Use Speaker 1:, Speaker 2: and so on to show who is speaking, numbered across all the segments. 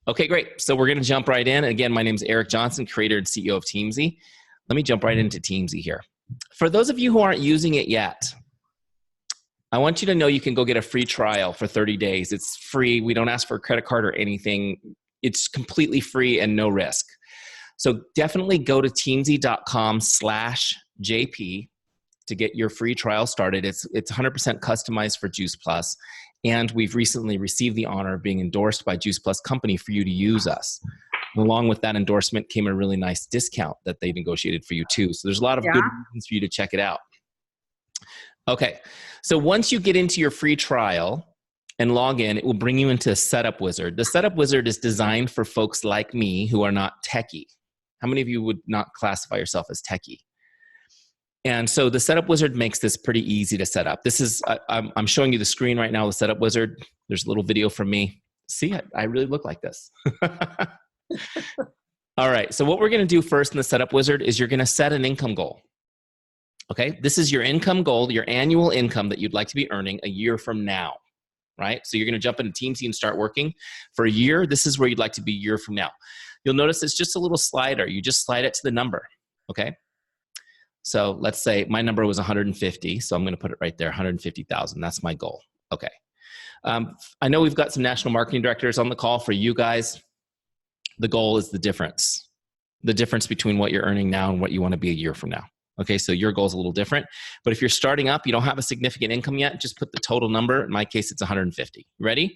Speaker 1: Okay, great. So we're going to jump right in. Again, my name is Eric Johnson, creator and CEO of Teamzy. Let me jump right into Teamzy here. For those of you who aren't using it yet, I want you to know you can go get a free trial for 30 days. It's free. We don't ask for a credit card or anything. It's completely free and no risk. So definitely go to teamzy.com/JP to get your free trial started. It's 100% customized for Juice Plus. And we've recently received the honor of being endorsed by Juice Plus Company for you to use us. And along with that endorsement came a really nice discount that they negotiated for you too. So there's a lot of good reasons for you to check it out. Okay, so once you get into your free trial and log in, it will bring you into a Setup Wizard. The Setup Wizard is designed for folks like me who are not techie. How many of you would not classify yourself as techie? And so the Setup Wizard makes this pretty easy to set up. This is, I'm showing you the screen right now, the Setup Wizard. There's a little video from me. See, I really look like this. All right, so what we're gonna do first in the Setup Wizard is you're gonna set an income goal. Okay, this is your income goal, your annual income that you'd like to be earning a year from now, right? So you're gonna jump into Teamzy and start working. For a year, this is where you'd like to be a year from now. You'll notice it's just a little slider. You just slide it to the number, okay? So let's say my number was 150, so I'm gonna put it right there, 150,000, that's my goal, okay. I know we've got some national marketing directors on the call. For you guys, the goal is the difference between what you're earning now and what you wanna be a year from now. Okay, so your goal is a little different, but if you're starting up, you don't have a significant income yet, just put the total number. In my case, it's 150. Ready?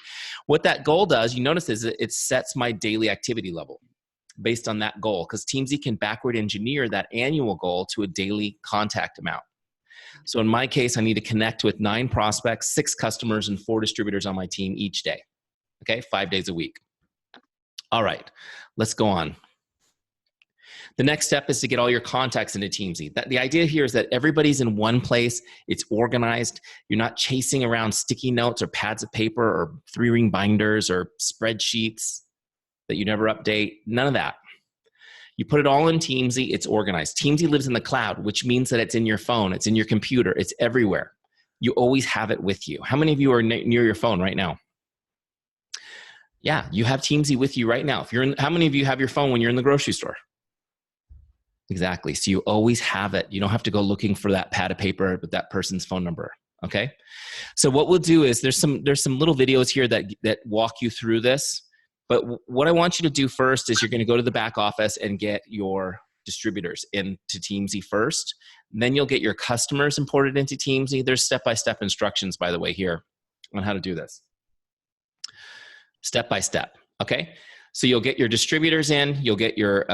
Speaker 1: What that goal does, you notice, is it sets my daily activity level based on that goal, because Teamzy can backward engineer that annual goal to a daily contact amount. So in my case, I need to connect with 9 prospects, 6 customers, and 4 distributors on my team each day. Okay, 5 days a week. All right, let's go on. The next step is to get all your contacts into Teamzy. The idea here is that everybody's in one place. It's organized. You're not chasing around sticky notes or pads of paper or 3-ring binders or spreadsheets that you never update. None of that. You put it all in Teamzy. It's organized. Teamzy lives in the cloud, which means that it's in your phone. It's in your computer. It's everywhere. You always have it with you. How many of you are near your phone right now? Yeah, you have Teamzy with you right now. How many of you have your phone when you're in the grocery store? Exactly. So you always have it. You don't have to go looking for that pad of paper with that person's phone number. Okay. So what we'll do is there's some little videos here that walk you through this. But what I want you to do first is you're going to go to the back office and get your distributors into Teamzy first. Then you'll get your customers imported into Teamzy. There's step-by-step instructions, by the way, here on how to do this. Step by step. Okay. So you'll get your distributors in. You'll get your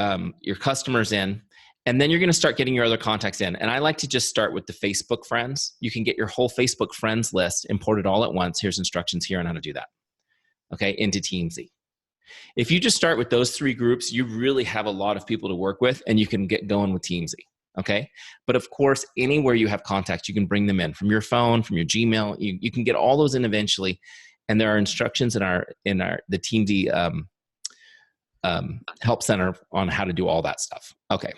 Speaker 1: customers in. And then you're going to start getting your other contacts in. And I like to just start with the Facebook friends. You can get your whole Facebook friends list imported all at once. Here's instructions here on how to do that. Okay, into Teamzy. If you just start with those 3 groups, you really have a lot of people to work with, and you can get going with Teamzy. Okay, but of course, anywhere you have contacts, you can bring them in from your phone, from your Gmail. You can get all those in eventually. And there are instructions in the Teamzy help center on how to do all that stuff. Okay.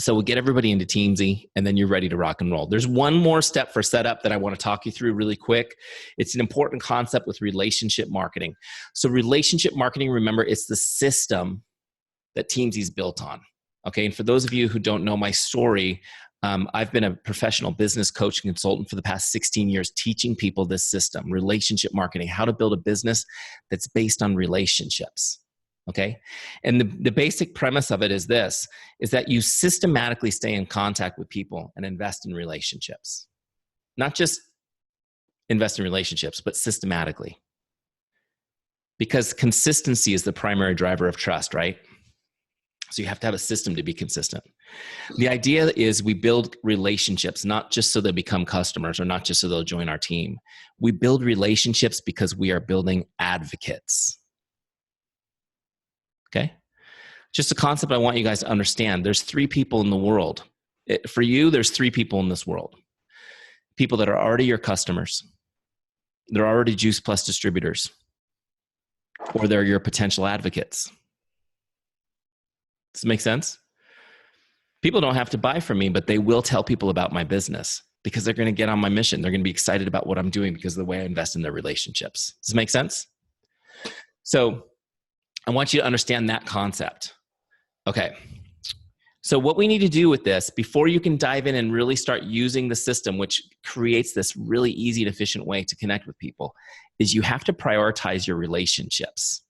Speaker 1: So we'll get everybody into Teamzy, and then you're ready to rock and roll. There's one more step for setup that I want to talk you through really quick. It's an important concept with relationship marketing. So relationship marketing, remember, it's the system that Teamzy's built on. Okay, and for those of you who don't know my story, I've been a professional business coach and consultant for the past 16 years teaching people this system, relationship marketing, how to build a business that's based on relationships. Okay, and the basic premise of it is this, is that you systematically stay in contact with people and invest in relationships. Not just invest in relationships, but systematically. Because consistency is the primary driver of trust, right? So you have to have a system to be consistent. The idea is we build relationships, not just so they become customers or not just so they'll join our team. We build relationships because we are building advocates. Okay? Just a concept I want you guys to understand. There's 3 people in the world. For you, there's 3 people in this world. People that are already your customers. They're already Juice Plus distributors. Or they're your potential advocates. Does it make sense? People don't have to buy from me, but they will tell people about my business because they're going to get on my mission. They're going to be excited about what I'm doing because of the way I invest in their relationships. Does it make sense? So I want you to understand that concept. Okay. So what we need to do with this, before you can dive in and really start using the system, which creates this really easy and efficient way to connect with people, is you have to prioritize your relationships.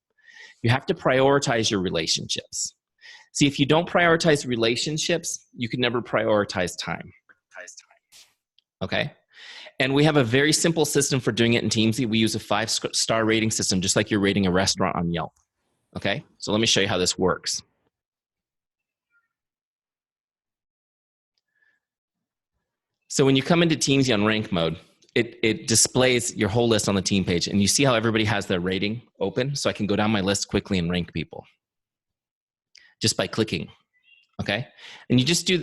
Speaker 1: You have to prioritize your relationships. See, if you don't prioritize relationships, you can never prioritize time. Okay? And we have a very simple system for doing it in Teamzy. We use a 5-star rating system, just like you're rating a restaurant on Yelp. Okay? So let me show you how this works. So when you come into Teamzy on rank mode, it displays your whole list on the team page, and you see how everybody has their rating open. So I can go down my list quickly and rank people just by clicking. Okay, and you just do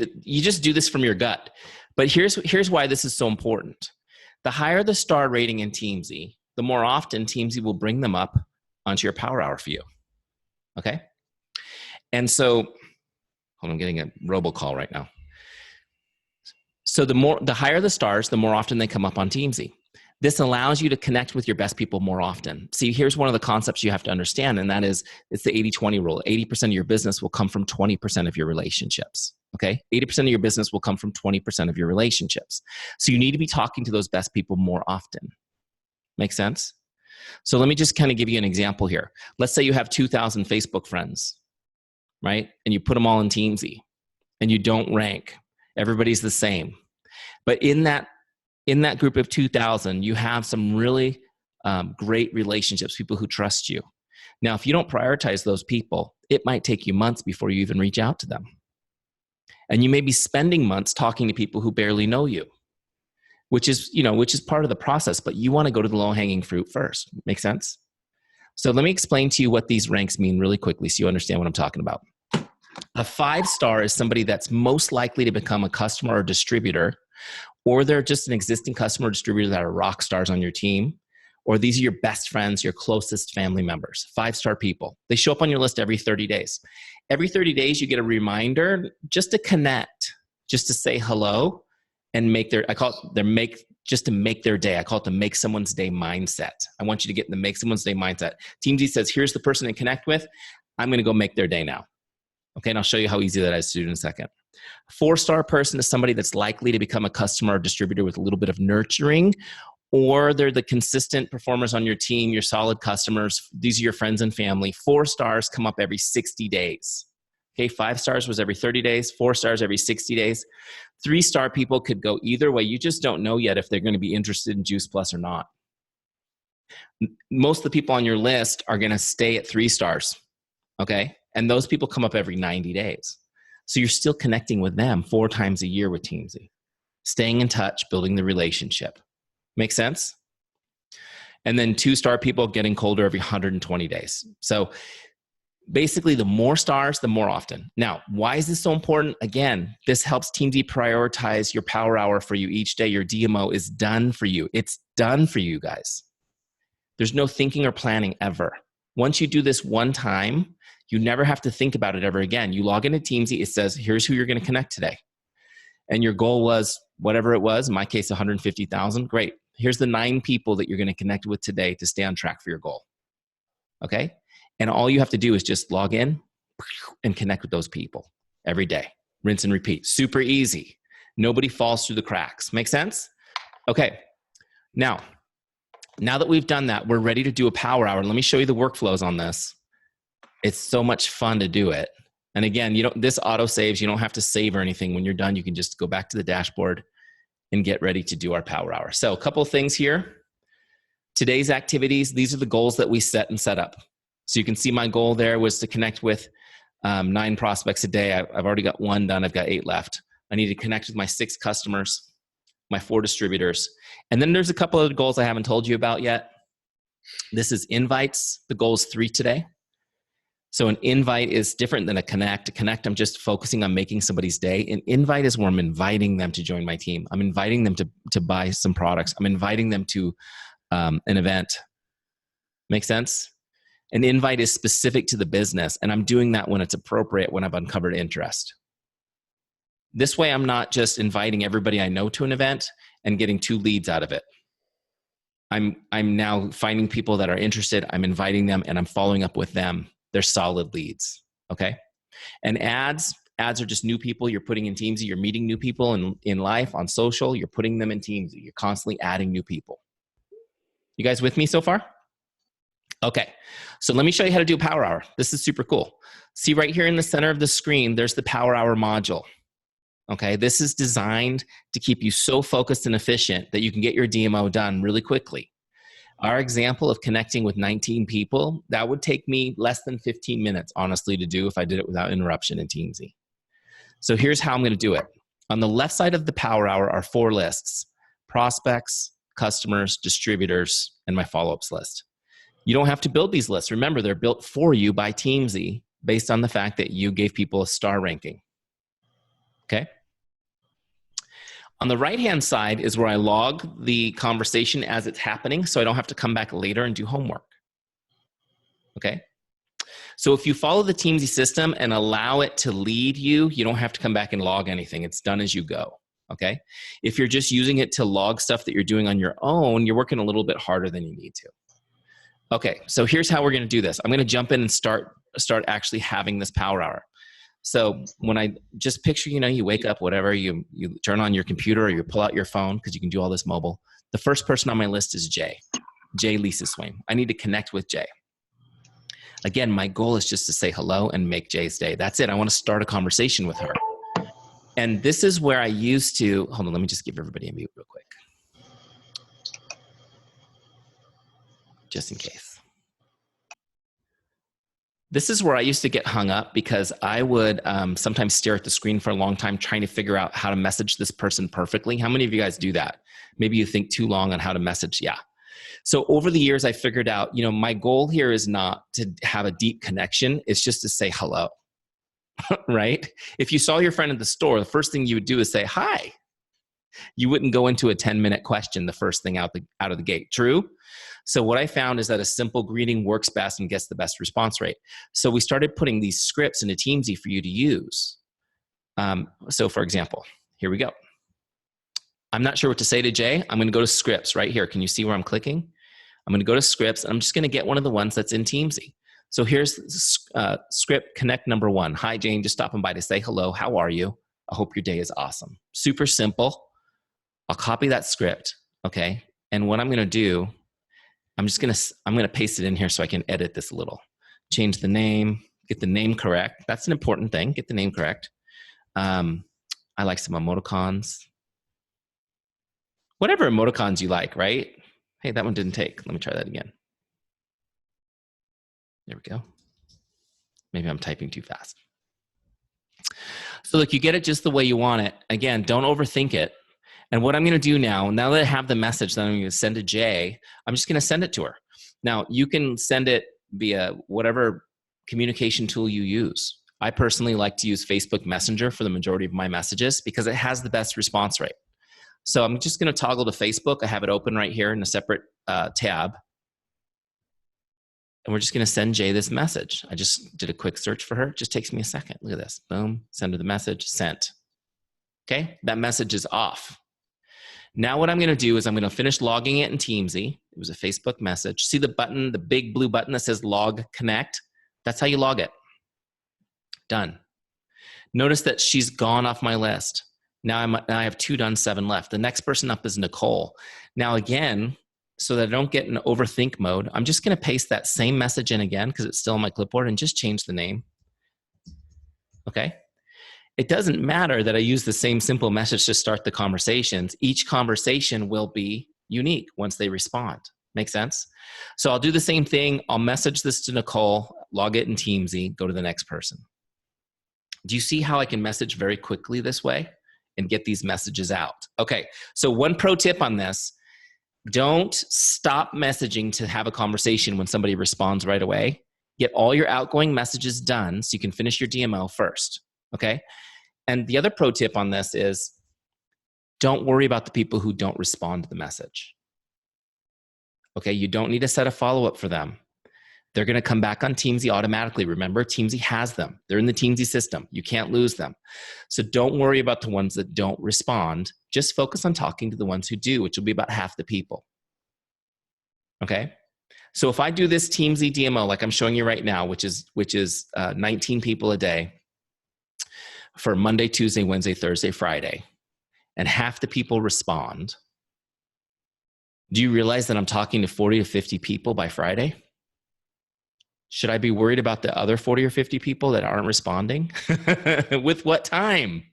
Speaker 1: this from your gut. But here's why this is so important. The higher the star rating in Teamzy, the more often Teamzy will bring them up onto your Power Hour for you. Okay, and so hold on, I'm getting a robocall right now. So the higher the stars, the more often they come up on Teamzy. This allows you to connect with your best people more often. See, here's one of the concepts you have to understand, and that is it's the 80-20 rule. 80% of your business will come from 20% of your relationships. Okay? 80% of your business will come from 20% of your relationships. So you need to be talking to those best people more often. Make sense? So let me just kind of give you an example here. Let's say you have 2,000 Facebook friends, right? And you put them all in Teamzy, and you don't rank. Everybody's the same. But in that group of 2,000, you have some really great relationships, people who trust you. Now, if you don't prioritize those people, it might take you months before you even reach out to them. And you may be spending months talking to people who barely know you, which is part of the process, but you want to go to the low-hanging fruit first. Make sense? So let me explain to you what these ranks mean really quickly so you understand what I'm talking about. A 5-star is somebody that's most likely to become a customer or distributor, or they're just an existing customer or distributor that are rock stars on your team, or these are your best friends, your closest family members. 5-star people. They show up on your list every 30 days. Every 30 days, you get a reminder just to connect, just to say hello and make their, just to make their day. I call it the make someone's day mindset. I want you to get in the make someone's day mindset. Teamzy says, here's the person to connect with. I'm going to go make their day now. Okay, and I'll show you how easy that is to do in a second. 4-star person is somebody that's likely to become a customer or distributor with a little bit of nurturing, or they're the consistent performers on your team, your solid customers. These are your friends and family. 4 stars come up every 60 days. Okay, 5 stars was every 30 days, 4 stars every 60 days. 3-star people could go either way. You just don't know yet if they're going to be interested in Juice Plus or not. Most of the people on your list are going to stay at 3 stars. Okay, and those people come up every 90 days. So you're still connecting with them 4 times a year with Teamzy. Staying in touch, building the relationship. Make sense? And then 2-star people getting colder every 120 days. So basically, the more stars, the more often. Now, why is this so important? Again, this helps Teamzy prioritize your Power Hour for you each day. Your DMO is done for you. It's done for you guys. There's no thinking or planning ever. Once you do this one time, you never have to think about it ever again. You log into Teamzy, it says, here's who you're going to connect today. And your goal was whatever it was, in my case, 150,000. Great. Here's the 9 people that you're going to connect with today to stay on track for your goal. Okay? And all you have to do is just log in and connect with those people every day. Rinse and repeat. Super easy. Nobody falls through the cracks. Make sense? Okay. Now that we've done that, we're ready to do a Power Hour. Let me show you the workflows on this. It's so much fun to do it. And again, this auto saves. You don't have to save or anything. When you're done, you can just go back to the dashboard and get ready to do our Power Hour. So a couple of things here. Today's activities, these are the goals that we set and set up. So you can see my goal there was to connect with 9 prospects a day. I've already got 1 done. I've got 8 left. I need to connect with my 6 customers, my 4 distributors. And then there's a couple of goals I haven't told you about yet. This is invites. The goal is 3 today. So an invite is different than a connect. A connect, I'm just focusing on making somebody's day. An invite is where I'm inviting them to join my team. I'm inviting them to buy some products. I'm inviting them to an event. Make sense? An invite is specific to the business, and I'm doing that when it's appropriate, when I've uncovered interest. This way, I'm not just inviting everybody I know to an event and getting 2 leads out of it. I'm now finding people that are interested. I'm inviting them and I'm following up with them. They're solid leads. Okay. And ads are just new people you're putting in Teamzy. You're meeting new people in life, on social. You're putting them in Teamzy. You're constantly adding new people. You guys with me so far? Okay, so let me show you how to do a Power Hour. This is super cool. See right here in the center of the screen, there's the Power Hour module. Okay, this is designed to keep you so focused and efficient that you can get your DMO done really quickly. Our example of connecting with 19 people, that would take me less than 15 minutes, honestly, to do if I did it without interruption in Teamzy. So here's how I'm going to do it. On the left side of the Power Hour are 4 lists: prospects, customers, distributors, and my follow-ups list. You don't have to build these lists. Remember, they're built for you by Teamzy based on the fact that you gave people a star ranking. Okay? On the right-hand side is where I log the conversation as it's happening, so I don't have to come back later and do homework. Okay? So if you follow the Teamzy system and allow it to lead you, you don't have to come back and log anything. It's done as you go. Okay? If you're just using it to log stuff that you're doing on your own, you're working a little bit harder than you need to. Okay, so here's how we're going to do this. I'm going to jump in and start actually having this Power Hour. So when I just picture, you wake up, whatever, you turn on your computer or you pull out your phone because you can do all this mobile. The first person on my list is Jay Lisa Swain. I need to connect with Jay. Again, my goal is just to say hello and make Jay's day. That's it. I want to start a conversation with her. And this is where I used to, hold on, let me just give everybody a mute real quick. Just in case. This is where I used to get hung up because I would sometimes stare at the screen for a long time trying to figure out how to message this person perfectly. How many of you guys do that? Maybe you think too long on how to message. Yeah. So over the years, I figured out, my goal here is not to have a deep connection. It's just to say hello, right? If you saw your friend at the store, the first thing you would do is say, hi. You wouldn't go into a 10-minute question the first thing out of the gate. True? So what I found is that a simple greeting works best and gets the best response rate. So we started putting these scripts into Teamzy for you to use. So for example, here we go. I'm not sure what to say to Jay. I'm going to go to scripts right here. Can you see where I'm clicking? I'm going to go to scripts and I'm just going to get one of the ones that's in Teamzy. So here's script connect number 1. Hi, Jane, just stopping by to say hello. How are you? I hope your day is awesome. Super simple. I'll copy that script, okay? And what I'm going to do, I'm going to paste it in here so I can edit this a little. Change the name, get the name correct. That's an important thing. Get the name correct. I like some emoticons. Whatever emoticons you like, right? Hey, that one didn't take. Let me try that again. There we go. Maybe I'm typing too fast. So look, you get it just the way you want it. Again, don't overthink it. And what I'm going to do now that I have the message that I'm going to send to Jay, I'm just going to send it to her. Now, you can send it via whatever communication tool you use. I personally like to use Facebook Messenger for the majority of my messages because it has the best response rate. So I'm just going to toggle to Facebook. I have it open right here in a separate tab. And we're just going to send Jay this message. I just did a quick search for her. It just takes me a second. Look at this. Boom. Send her the message. Sent. Okay. That message is off. Now what I'm going to do is I'm going to finish logging it in Teamzy. It was a Facebook message. See the button, the big blue button that says log connect? That's how you log it. Done. Notice that she's gone off my list. Now I have 2 done, 7 left. The next person up is Nicole. Now again, so that I don't get in overthink mode, I'm just going to paste that same message in again because it's still on my clipboard and just change the name. Okay? It doesn't matter that I use the same simple message to start the conversations. Each conversation will be unique once they respond. Make sense? So I'll do the same thing. I'll message this to Nicole, log it in Teamzy, go to the next person. Do you see how I can message very quickly this way and get these messages out? Okay, so one pro tip on this, don't stop messaging to have a conversation when somebody responds right away. Get all your outgoing messages done so you can finish your DMO first, okay? And the other pro tip on this is don't worry about the people who don't respond to the message. Okay, you don't need to set a follow-up for them. They're going to come back on Teamzy automatically. Remember, Teamzy has them. They're in the Teamzy system. You can't lose them. So don't worry about the ones that don't respond. Just focus on talking to the ones who do, which will be about half the people. Okay. So if I do this Teamzy DMO, like I'm showing you right now, which is 19 people a day for Monday, Tuesday, Wednesday, Thursday, Friday, and half the people respond, do you realize that I'm talking to 40 to 50 people by Friday? Should I be worried about the other 40 or 50 people that aren't responding? With what time?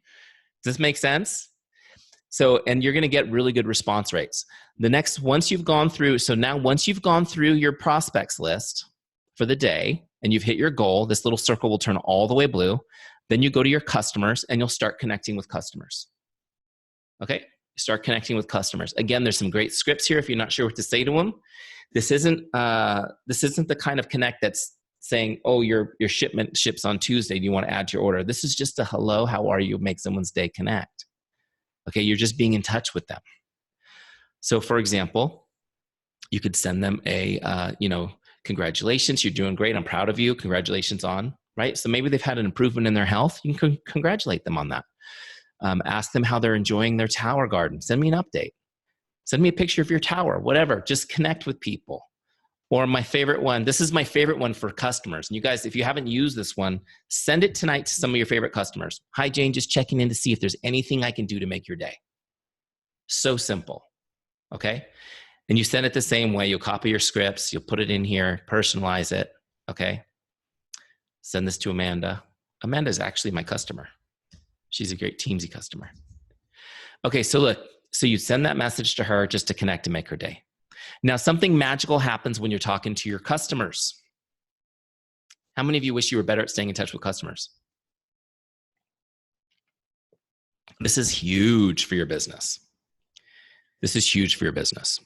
Speaker 1: Does this make sense? So, and you're going to get really good response rates. Once you've gone through your prospects list for the day and you've hit your goal, this little circle will turn all the way blue. Then you go to your customers and you'll start connecting with customers. Okay? Start connecting with customers. Again, there's some great scripts here if you're not sure what to say to them. This isn't the kind of connect that's saying, oh, your shipment ships on Tuesday. Do you want to add to your order? This is just a hello, how are you? Make someone's day connect. Okay, you're just being in touch with them. So for example, you could send them a, congratulations, you're doing great. I'm proud of you. Congratulations on, right? So maybe they've had an improvement in their health. You can congratulate them on that. Ask them how they're enjoying their tower garden. Send me an update. Send me a picture of your tower, whatever. Just connect with people. Or my favorite one, this is my favorite one for customers. And you guys, if you haven't used this one, send it tonight to some of your favorite customers. Hi, Jane, just checking in to see if there's anything I can do to make your day. So simple, okay? And you send it the same way. You'll copy your scripts. You'll put it in here, personalize it, okay? Send this to Amanda. Amanda is actually my customer. She's a great Teamzy customer. Okay, so look, so you send that message to her just to connect and make her day. Now, something magical happens when you're talking to your customers. How many of you wish you were better at staying in touch with customers? This is huge for your business. This is huge for your business.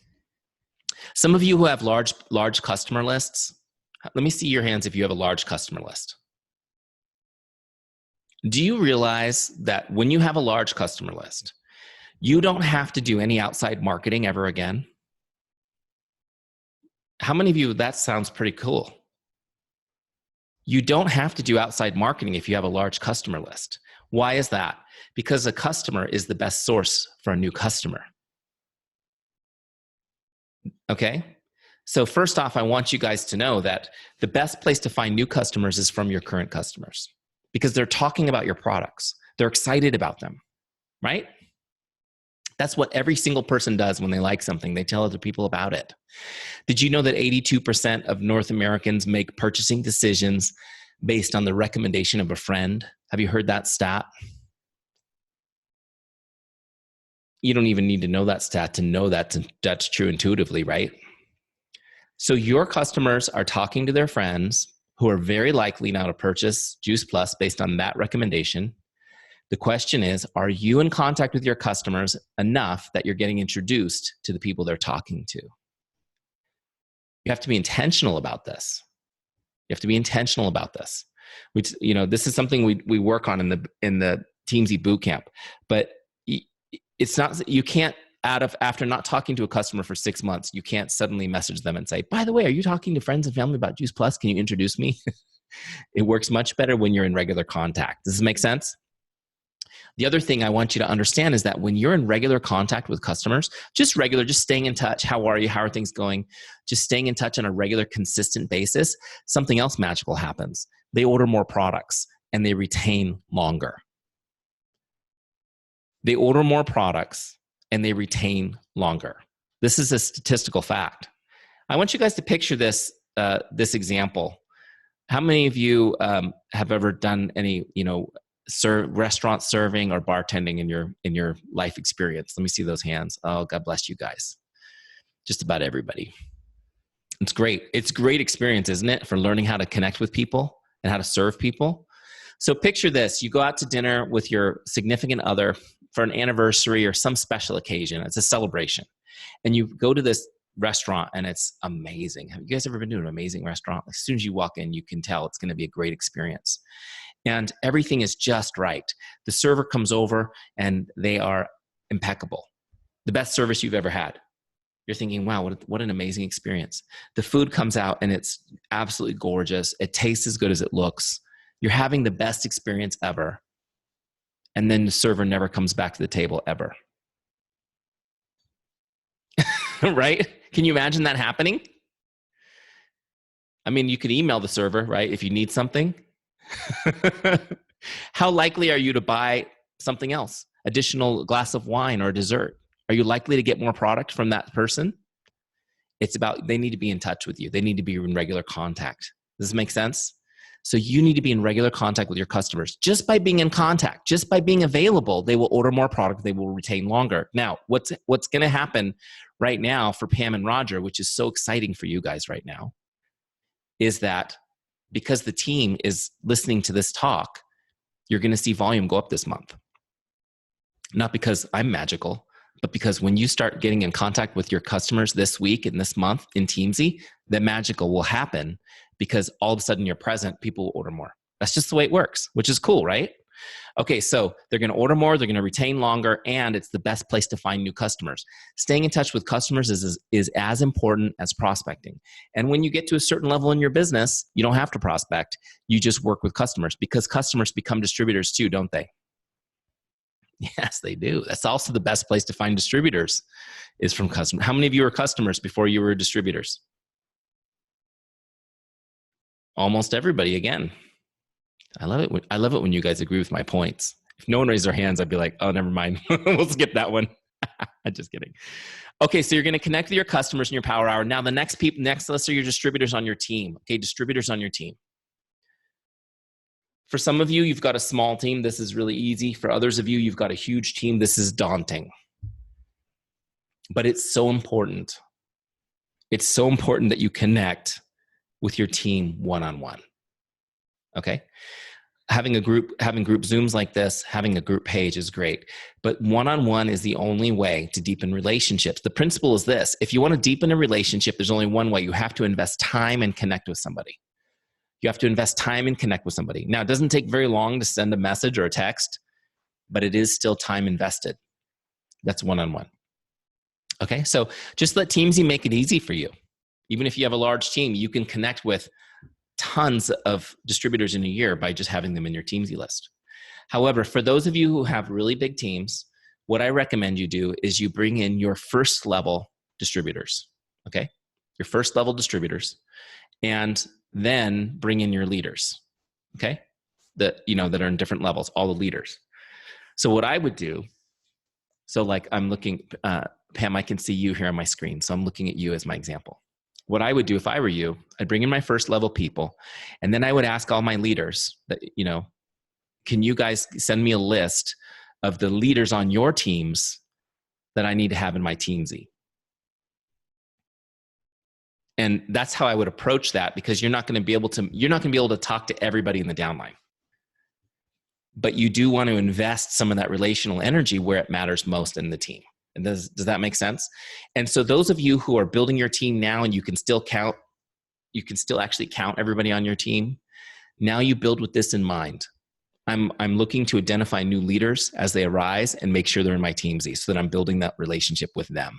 Speaker 1: Some of you who have large customer lists, let me see your hands if you have a large customer list. Do you realize that when you have a large customer list, you don't have to do any outside marketing ever again? How many of you, that sounds pretty cool? You don't have to do outside marketing if you have a large customer list. Why is that? Because a customer is the best source for a new customer. Okay? So first off, I want you guys to know that the best place to find new customers is from your current customers because they're talking about your products. They're excited about them, right? That's what every single person does when they like something. They tell other people about it. Did you know that 82% of North Americans make purchasing decisions based on the recommendation of a friend? Have you heard that stat? You don't even need to know that stat to know that's true intuitively, right? So your customers are talking to their friends who are very likely now to purchase Juice Plus based on that recommendation. The question is, are you in contact with your customers enough that you're getting introduced to the people they're talking to? You have to be intentional about this. You have to be intentional about this. Which, this is something we work on in the Teamzy bootcamp. But it's not, you can't, after not talking to a customer for 6 months, you can't suddenly message them and say, by the way, are you talking to friends and family about Juice Plus? Can you introduce me? It works much better when you're in regular contact. Does this make sense? The other thing I want you to understand is that when you're in regular contact with customers, just staying in touch. How are you? How are things going? Just staying in touch on a regular, consistent basis, something else magical happens. They order more products and they retain longer. They order more products and they retain longer. This is a statistical fact. I want you guys to picture this example. How many of you have ever done any, restaurant serving or bartending in your life experience? Let me see those hands. Oh, God bless you guys. Just about everybody. It's great. It's a great experience, isn't it? For learning how to connect with people and how to serve people. So picture this. You go out to dinner with your significant other for an anniversary or some special occasion. It's a celebration. And you go to this restaurant and it's amazing. Have you guys ever been to an amazing restaurant? As soon as you walk in, you can tell it's going to be a great experience. And everything is just right. The server comes over and they are impeccable. The best service you've ever had. You're thinking, wow, what an amazing experience. The food comes out and it's absolutely gorgeous. It tastes as good as it looks. You're having the best experience ever. And then the server never comes back to the table ever. Right? Can you imagine that happening? I mean, you could email the server, right? If you need something. How likely are you to buy something else? Additional glass of wine or dessert? Are you likely to get more product from that person? It's about, they need to be in touch with you. They need to be in regular contact. Does this make sense? So you need to be in regular contact with your customers. Just by being in contact, just by being available, they will order more product, they will retain longer. Now, what's going to happen right now for Pam and Roger, which is so exciting for you guys right now, is that because the team is listening to this talk, you're going to see volume go up this month. Not because I'm magical, but because when you start getting in contact with your customers this week and this month in Teamzy, the magical will happen because all of a sudden you're present, people will order more. That's just the way it works, which is cool, right? Okay, so they're going to order more, they're going to retain longer, and it's the best place to find new customers. Staying in touch with customers is as important as prospecting. And when you get to a certain level in your business, you don't have to prospect. You just work with customers because customers become distributors too, don't they? Yes, they do. That's also the best place to find distributors is from customers. How many of you were customers before you were distributors? Almost everybody, again. I love it when you guys agree with my points. If no one raised their hands, I'd be like, oh, never mind. We'll skip that one. I'm just kidding. Okay, so you're going to connect with your customers in your power hour. Now, the next list are your distributors on your team. Okay, distributors on your team. For some of you, you've got a small team. This is really easy. For others of you, you've got a huge team. This is daunting. But it's so important. It's so important that you connect with your team one-on-one. Okay? Having group Zooms like this, having a group page is great. But one-on-one is the only way to deepen relationships. The principle is this. If you want to deepen a relationship, there's only one way. You have to invest time and connect with somebody. You have to invest time and connect with somebody. Now, it doesn't take very long to send a message or a text, but it is still time invested. That's one-on-one. Okay, so just let Teamzy make it easy for you. Even if you have a large team, you can connect with tons of distributors in a year by just having them in your Teamzy list. However, for those of you who have really big teams, what I recommend you do is you bring in your first level distributors, okay? Your first level distributors, and then bring in your leaders, okay? That are in different levels, all the leaders. So what I would do, so like I'm looking, Pam, I can see you here on my screen, so I'm looking at you as my example. What I would do if I were you, I'd bring in my first level people, and then I would ask all my leaders that, can you guys send me a list of the leaders on your teams that I need to have in my Teamzy? And that's how I would approach that, because you're not going to be able to talk to everybody in the downline. But you do want to invest some of that relational energy where it matters most in the team. And does that make sense? And so those of you who are building your team now and you can still actually count everybody on your team, now you build with this in mind. I'm looking to identify new leaders as they arise and make sure they're in my Teamzy so that I'm building that relationship with them.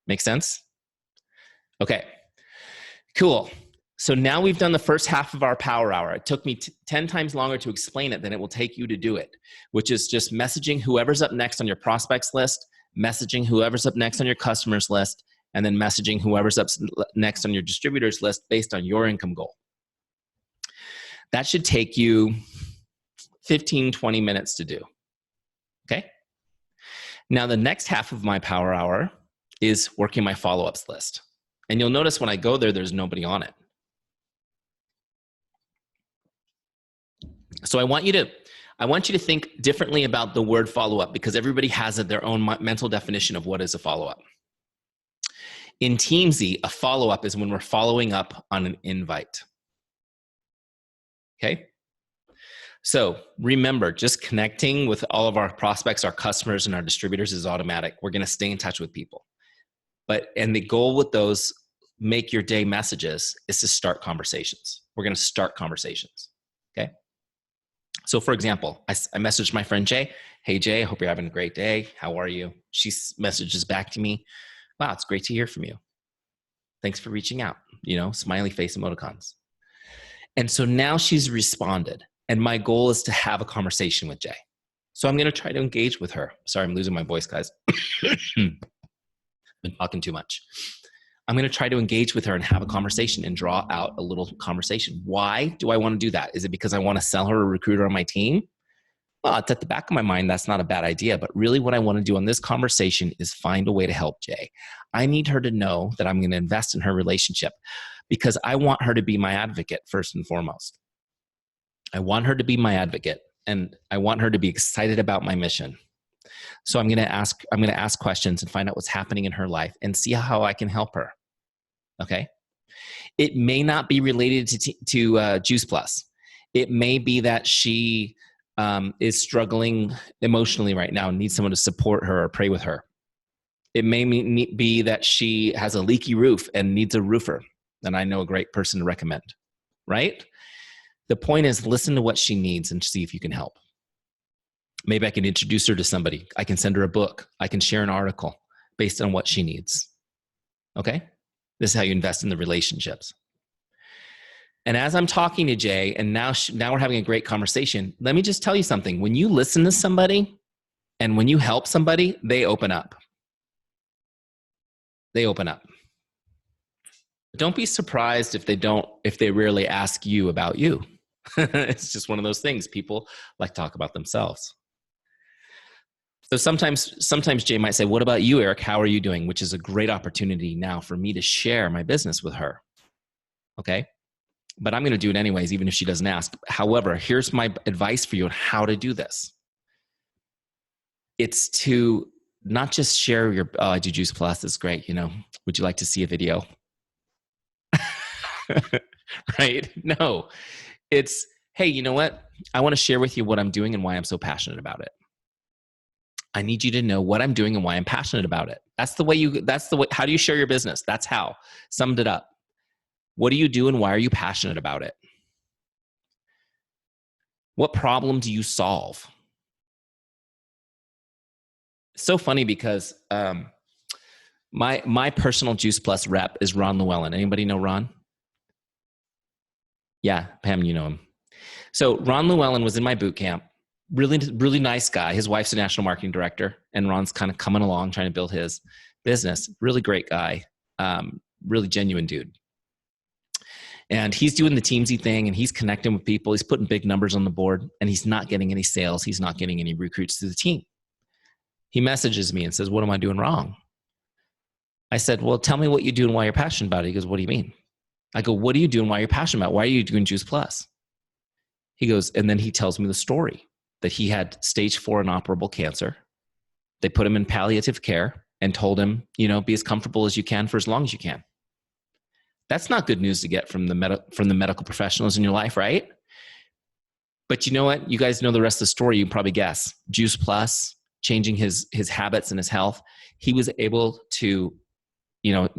Speaker 1: Make sense? Okay, cool. So now we've done the first half of our power hour. It took me 10 times longer to explain it than it will take you to do it, which is just messaging whoever's up next on your prospects list, messaging whoever's up next on your customers list, and then messaging whoever's up next on your distributors list based on your income goal. That should take you 15, 20 minutes to do, okay? Now the next half of my power hour is working my follow-ups list. And you'll notice when I go there, there's nobody on it. So I want you to think differently about the word follow-up, because everybody has their own mental definition of what is a follow-up. In Teamzy, a follow-up is when we're following up on an invite. Okay? So remember, just connecting with all of our prospects, our customers, and our distributors is automatic. We're going to stay in touch with people. And the goal with those make your day messages is to start conversations. We're going to start conversations. Okay? So for example, I messaged my friend Jay. Hey Jay, I hope you're having a great day. How are you? She messages back to me. Wow, it's great to hear from you. Thanks for reaching out. Smiley face emoticons. And so now she's responded. And my goal is to have a conversation with Jay. So I'm going to try to engage with her. Sorry, I'm losing my voice, guys. Been talking too much. I'm going to try to engage with her and have a conversation and draw out a little conversation. Why do I want to do that? Is it because I want to sell her a recruiter on my team? Well, it's at the back of my mind. That's not a bad idea. But really what I want to do on this conversation is find a way to help Jay. I need her to know that I'm going to invest in her relationship because I want her to be my advocate first and foremost. I want her to be my advocate and I want her to be excited about my mission. So I'm going to ask questions and find out what's happening in her life and see how I can help her. Okay. It may not be related to Juice Plus. It may be that she is struggling emotionally right now and needs someone to support her or pray with her. It may be that she has a leaky roof and needs a roofer, and I know a great person to recommend, right? The point is listen to what she needs and see if you can help. Maybe I can introduce her to somebody. I can send her a book. I can share an article based on what she needs. Okay? This is how you invest in the relationships. And as I'm talking to Jay, and now we're having a great conversation, let me just tell you something. When you listen to somebody and when you help somebody, they open up. They open up. Don't be surprised if they rarely ask you about you. It's just one of those things. People like to talk about themselves. So sometimes Jay might say, what about you, Eric? How are you doing? Which is a great opportunity now for me to share my business with her. Okay? But I'm going to do it anyways, even if she doesn't ask. However, here's my advice for you on how to do this. It's to not just share your, oh, I do Juice Plus, it's great, would you like to see a video? Right? No, it's, hey, you know what? I want to share with you what I'm doing and why I'm so passionate about it. I need you to know what I'm doing and why I'm passionate about it. That's the way, how do you share your business? That's how. Summed it up. What do you do and why are you passionate about it? What problem do you solve? It's so funny because my personal Juice Plus rep is Ron Llewellyn. Anybody know Ron? Yeah, Pam, you know him. So Ron Llewellyn was in my boot camp. Really, really nice guy. His wife's a national marketing director, and Ron's kind of coming along trying to build his business. Really great guy. Really genuine dude. And he's doing the Teamzy thing, and he's connecting with people. He's putting big numbers on the board, and he's not getting any sales. He's not getting any recruits to the team. He messages me and says, what am I doing wrong? I said, well, tell me what you do and why you're passionate about it. He goes, what do you mean? I go, what do you do and why you're passionate about it? Why are you doing Juice Plus? He goes, and then he tells me the story that he had stage 4 inoperable cancer. They put him in palliative care and told him, be as comfortable as you can for as long as you can. That's not good news to get from the medical professionals in your life, right? But you know what? You guys know the rest of the story. You can probably guess. Juice Plus, changing his habits and his health. He was able to,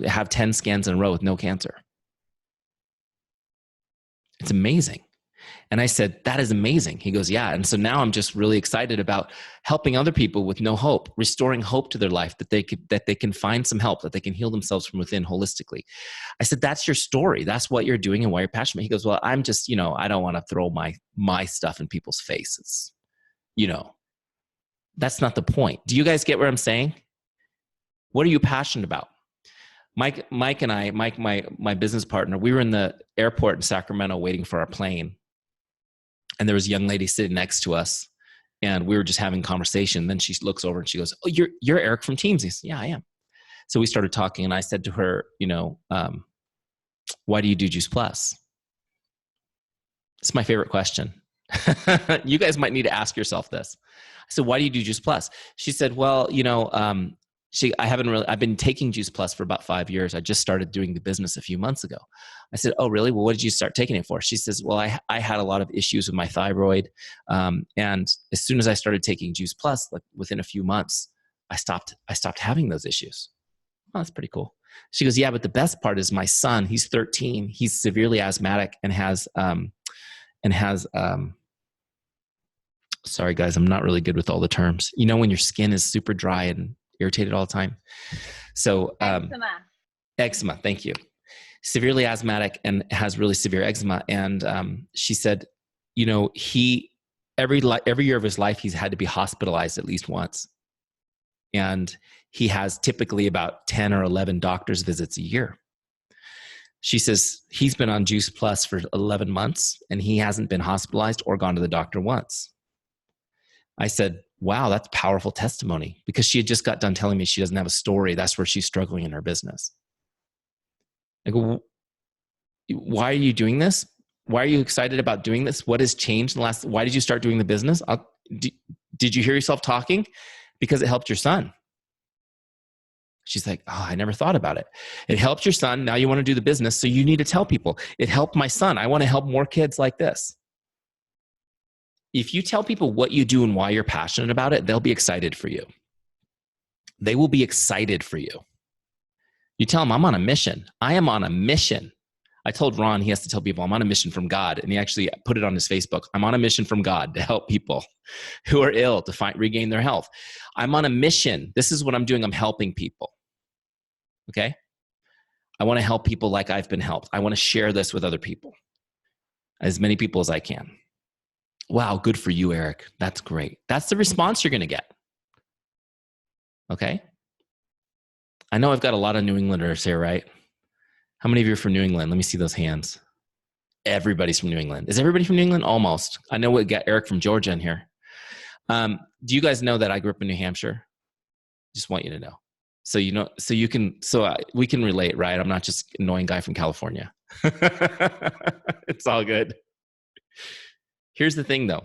Speaker 1: have 10 scans in a row with no cancer. It's amazing. And I said, that is amazing. He goes, yeah. And so now I'm just really excited about helping other people with no hope, restoring hope to their life, that they can find some help, that they can heal themselves from within holistically. I said, that's your story. That's what you're doing and why you're passionate. He goes, well, I'm just, I don't want to throw my stuff in people's faces. That's not the point. Do you guys get what I'm saying? What are you passionate about? Mike and I, my business partner, we were in the airport in Sacramento waiting for our plane. And there was a young lady sitting next to us, and we were just having a conversation. Then she looks over and she goes, oh, you're Eric from Teamzy. I said, yeah, I am. So we started talking, and I said to her, why do you do Juice Plus? It's my favorite question. You guys might need to ask yourself this. I said, why do you do Juice Plus? She said, well, I've been taking Juice Plus for about 5 years. I just started doing the business a few months ago. I said, oh, really? Well, what did you start taking it for? She says, well, I had a lot of issues with my thyroid. And as soon as I started taking Juice Plus, like within a few months, I stopped having those issues. Oh, that's pretty cool. She goes, yeah, but the best part is my son, he's 13. He's severely asthmatic and has sorry guys, I'm not really good with all the terms. When your skin is super dry and irritated all the time. So eczema, thank you. Severely asthmatic and has really severe eczema. And she said, he every year of his life, he's had to be hospitalized at least once. And he has typically about 10 or 11 doctor's visits a year. She says he's been on Juice Plus for 11 months and he hasn't been hospitalized or gone to the doctor once. I said, wow, that's powerful testimony, because she had just got done telling me she doesn't have a story. That's where she's struggling in her business. I go, why are you doing this? Why are you excited about doing this? What has changed in the last, why did you start doing the business? Did you hear yourself talking? Because it helped your son. She's like, oh, I never thought about it. It helped your son. Now you want to do the business. So you need to tell people it helped my son. I want to help more kids like this. If you tell people what you do and why you're passionate about it, they'll be excited for you. They will be excited for you. You tell them, I'm on a mission. I am on a mission. I told Ron he has to tell people I'm on a mission from God. And he actually put it on his Facebook. I'm on a mission from God to help people who are ill to regain their health. I'm on a mission. This is what I'm doing. I'm helping people. Okay? I want to help people like I've been helped. I want to share this with other people, as many people as I can. Wow, good for you, Eric. That's great. That's the response you're going to get. Okay? I know I've got a lot of New Englanders here, right? How many of you are from New England? Let me see those hands. Everybody's from New England. Is everybody from New England? Almost. I know we got Eric from Georgia in here. Do you guys know that I grew up in New Hampshire? Just want you to know. So you know, we can relate, right? I'm not just an annoying guy from California. It's all good. Here's the thing, though.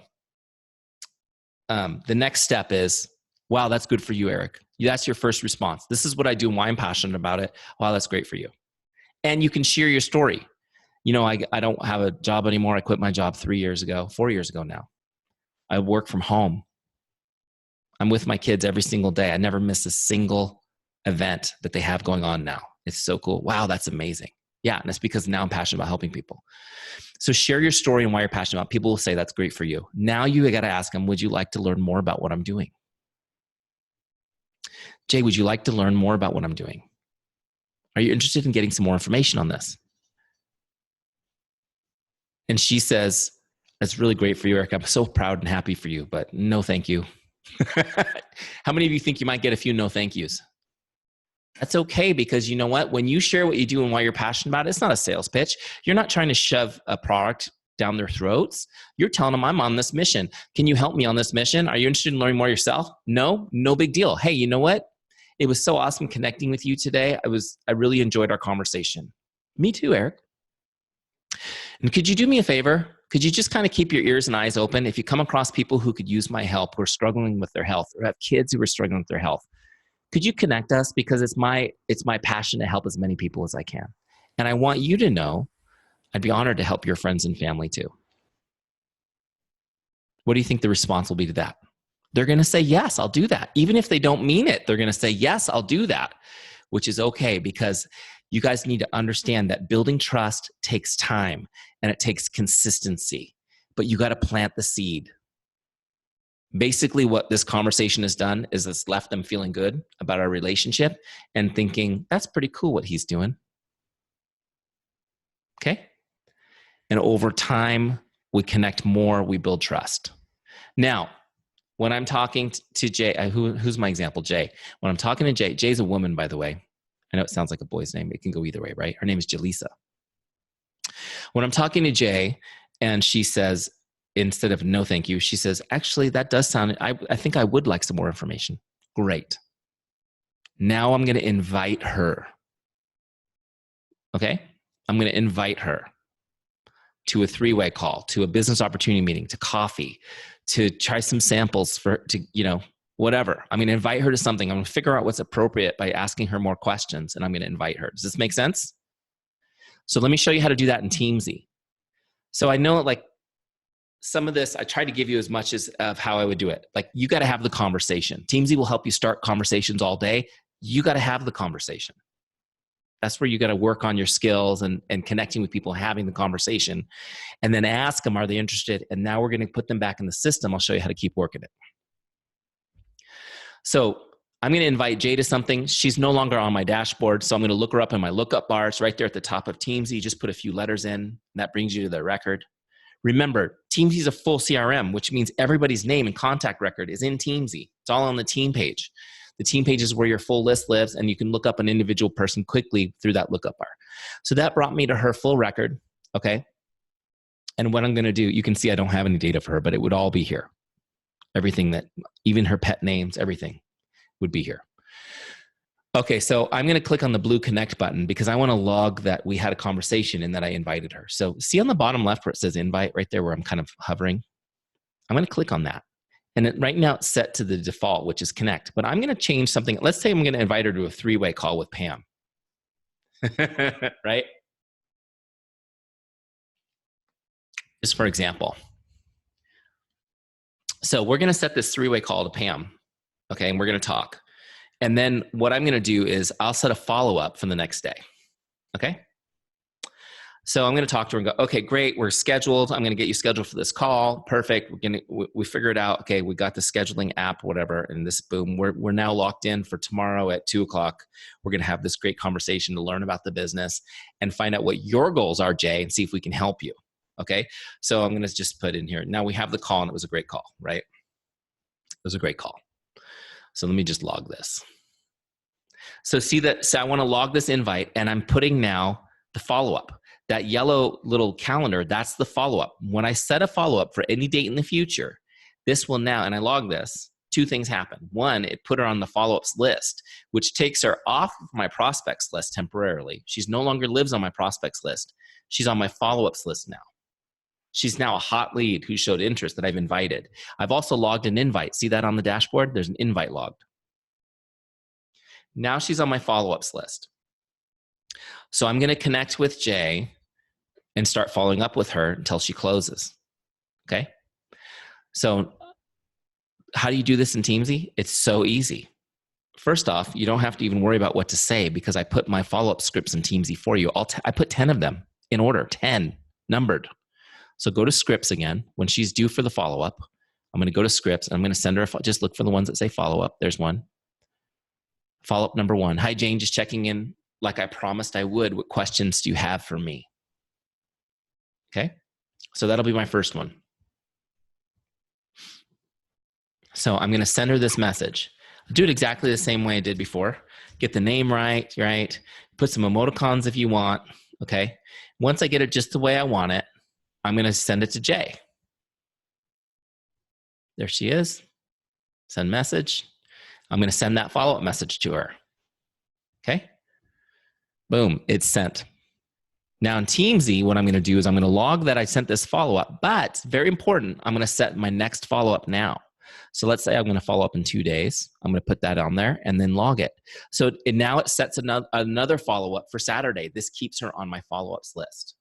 Speaker 1: The next step is, wow, that's good for you, Eric. That's your first response. This is what I do and why I'm passionate about it. Wow, that's great for you. And you can share your story. You know, I don't have a job anymore. I quit my job 4 years ago now. I work from home. I'm with my kids every single day. I never miss a single event that they have going on now. It's so cool. Wow, that's amazing. Yeah, and it's because now I'm passionate about helping people. So share your story and why you're passionate about it. People will say that's great for you. Now you got to ask them, would you like to learn more about what I'm doing? Jay, would you like to learn more about what I'm doing? Are you interested in getting some more information on this? And she says, that's really great for you, Eric. I'm so proud and happy for you, but no thank you. How many of you think you might get a few no thank yous? That's okay, because you know what? When you share what you do and why you're passionate about it, it's not a sales pitch. You're not trying to shove a product down their throats. You're telling them, I'm on this mission. Can you help me on this mission? Are you interested in learning more yourself? No big deal. Hey, you know what? It was so awesome connecting with you today. I really enjoyed our conversation. Me too, Eric. And could you do me a favor? Could you just kind of keep your ears and eyes open? If you come across people who could use my help, who are struggling with their health, or have kids who are struggling with their health, could you connect us? Because it's my passion to help as many people as I can. And I want you to know I'd be honored to help your friends and family too. What do you think the response will be to that? They're going to say, yes, I'll do that. Even if they don't mean it, they're going to say, yes, I'll do that, which is okay, because you guys need to understand that building trust takes time and it takes consistency, but you got to plant the seed. Basically, what this conversation has done is it's left them feeling good about our relationship and thinking, that's pretty cool what he's doing. Okay? And over time, we connect more, we build trust. Now, when I'm talking to Jay, who's my example? Jay. When I'm talking to Jay, Jay's a woman, by the way. I know it sounds like a boy's name. It can go either way, right? Her name is Jaleesa. When I'm talking to Jay and she says, instead of no thank you, she says, actually, that does sound, I think I would like some more information. Great. Now I'm going to invite her. Okay? I'm going to invite her to a 3-way call, to a business opportunity meeting, to coffee, to try some samples whatever. I'm going to invite her to something. I'm going to figure out what's appropriate by asking her more questions, and I'm going to invite her. Does this make sense? So let me show you how to do that in Teamzy. So I know some of this, I try to give you as much of how I would do it. Like, you got to have the conversation. Teamzy will help you start conversations all day. You got to have the conversation. That's where you got to work on your skills and connecting with people, having the conversation, and then ask them, are they interested? And now we're going to put them back in the system. I'll show you how to keep working it. So I'm going to invite Jay to something. She's no longer on my dashboard, so I'm going to look her up in my lookup bar. It's right there at the top of Teamzy. Just put a few letters in, and that brings you to the record. Remember, Teamzy is a full CRM, which means everybody's name and contact record is in Teamzy. It's all on the team page. The team page is where your full list lives, and you can look up an individual person quickly through that lookup bar. So that brought me to her full record, okay? And what I'm going to do, you can see I don't have any data for her, but it would all be here. Everything that, even her pet names, everything would be here. Okay, so I'm going to click on the blue connect button because I want to log that we had a conversation and that I invited her. So see on the bottom left where it says invite, right there where I'm kind of hovering? I'm going to click on that. And right now it's set to the default, which is connect. But I'm going to change something. Let's say I'm going to invite her to a 3-way call with Pam. Right? Just for example. So we're going to set this 3-way call to Pam. Okay, and we're going to talk. And then what I'm going to do is I'll set a follow-up for the next day. Okay? So I'm going to talk to her and go, okay, great, we're scheduled. I'm going to get you scheduled for this call. Perfect. We figure it out. Okay, we got the scheduling app, whatever, and this, boom, we're now locked in for tomorrow at 2 o'clock. We're going to have this great conversation to learn about the business and find out what your goals are, Jay, and see if we can help you. Okay? So I'm going to just put in here. Now we have the call, and it was a great call, right? It was a great call. So let me just log this. So see that, so I want to log this invite, and I'm putting now the follow-up. That yellow little calendar, that's the follow-up. When I set a follow-up for any date in the future, this will now, and I log this, 2 things happen. 1, it put her on the follow-ups list, which takes her off of my prospects list temporarily. She's no longer lives on my prospects list. She's on my follow-ups list now. She's now a hot lead who showed interest that I've invited. I've also logged an invite. See that on the dashboard? There's an invite logged. Now she's on my follow-ups list. So I'm going to connect with Jay and start following up with her until she closes. Okay? So how do you do this in Teamzy? It's so easy. First off, you don't have to even worry about what to say because I put my follow-up scripts in Teamzy for you. I put 10 of them in order, 10 numbered. So go to scripts again. When she's due for the follow-up, I'm going to go to scripts, and I'm going to send her, just look for the ones that say follow-up. There's one. Follow-up number 1. Hi, Jane, just checking in like I promised I would. What questions do you have for me? Okay, so that'll be my first one. So I'm going to send her this message. Do it exactly the same way I did before. Get the name right? Put some emoticons if you want, okay? Once I get it just the way I want it, I'm going to send it to Jay. There she is. Send message. I'm going to send that follow-up message to her. Okay? Boom, it's sent. Now in Teamzy, what I'm going to do is I'm going to log that I sent this follow-up, but very important, I'm going to set my next follow-up now. So let's say I'm going to follow up in 2 days. I'm going to put that on there and then log it. So now it sets another follow-up for Saturday. This keeps her on my follow-ups list.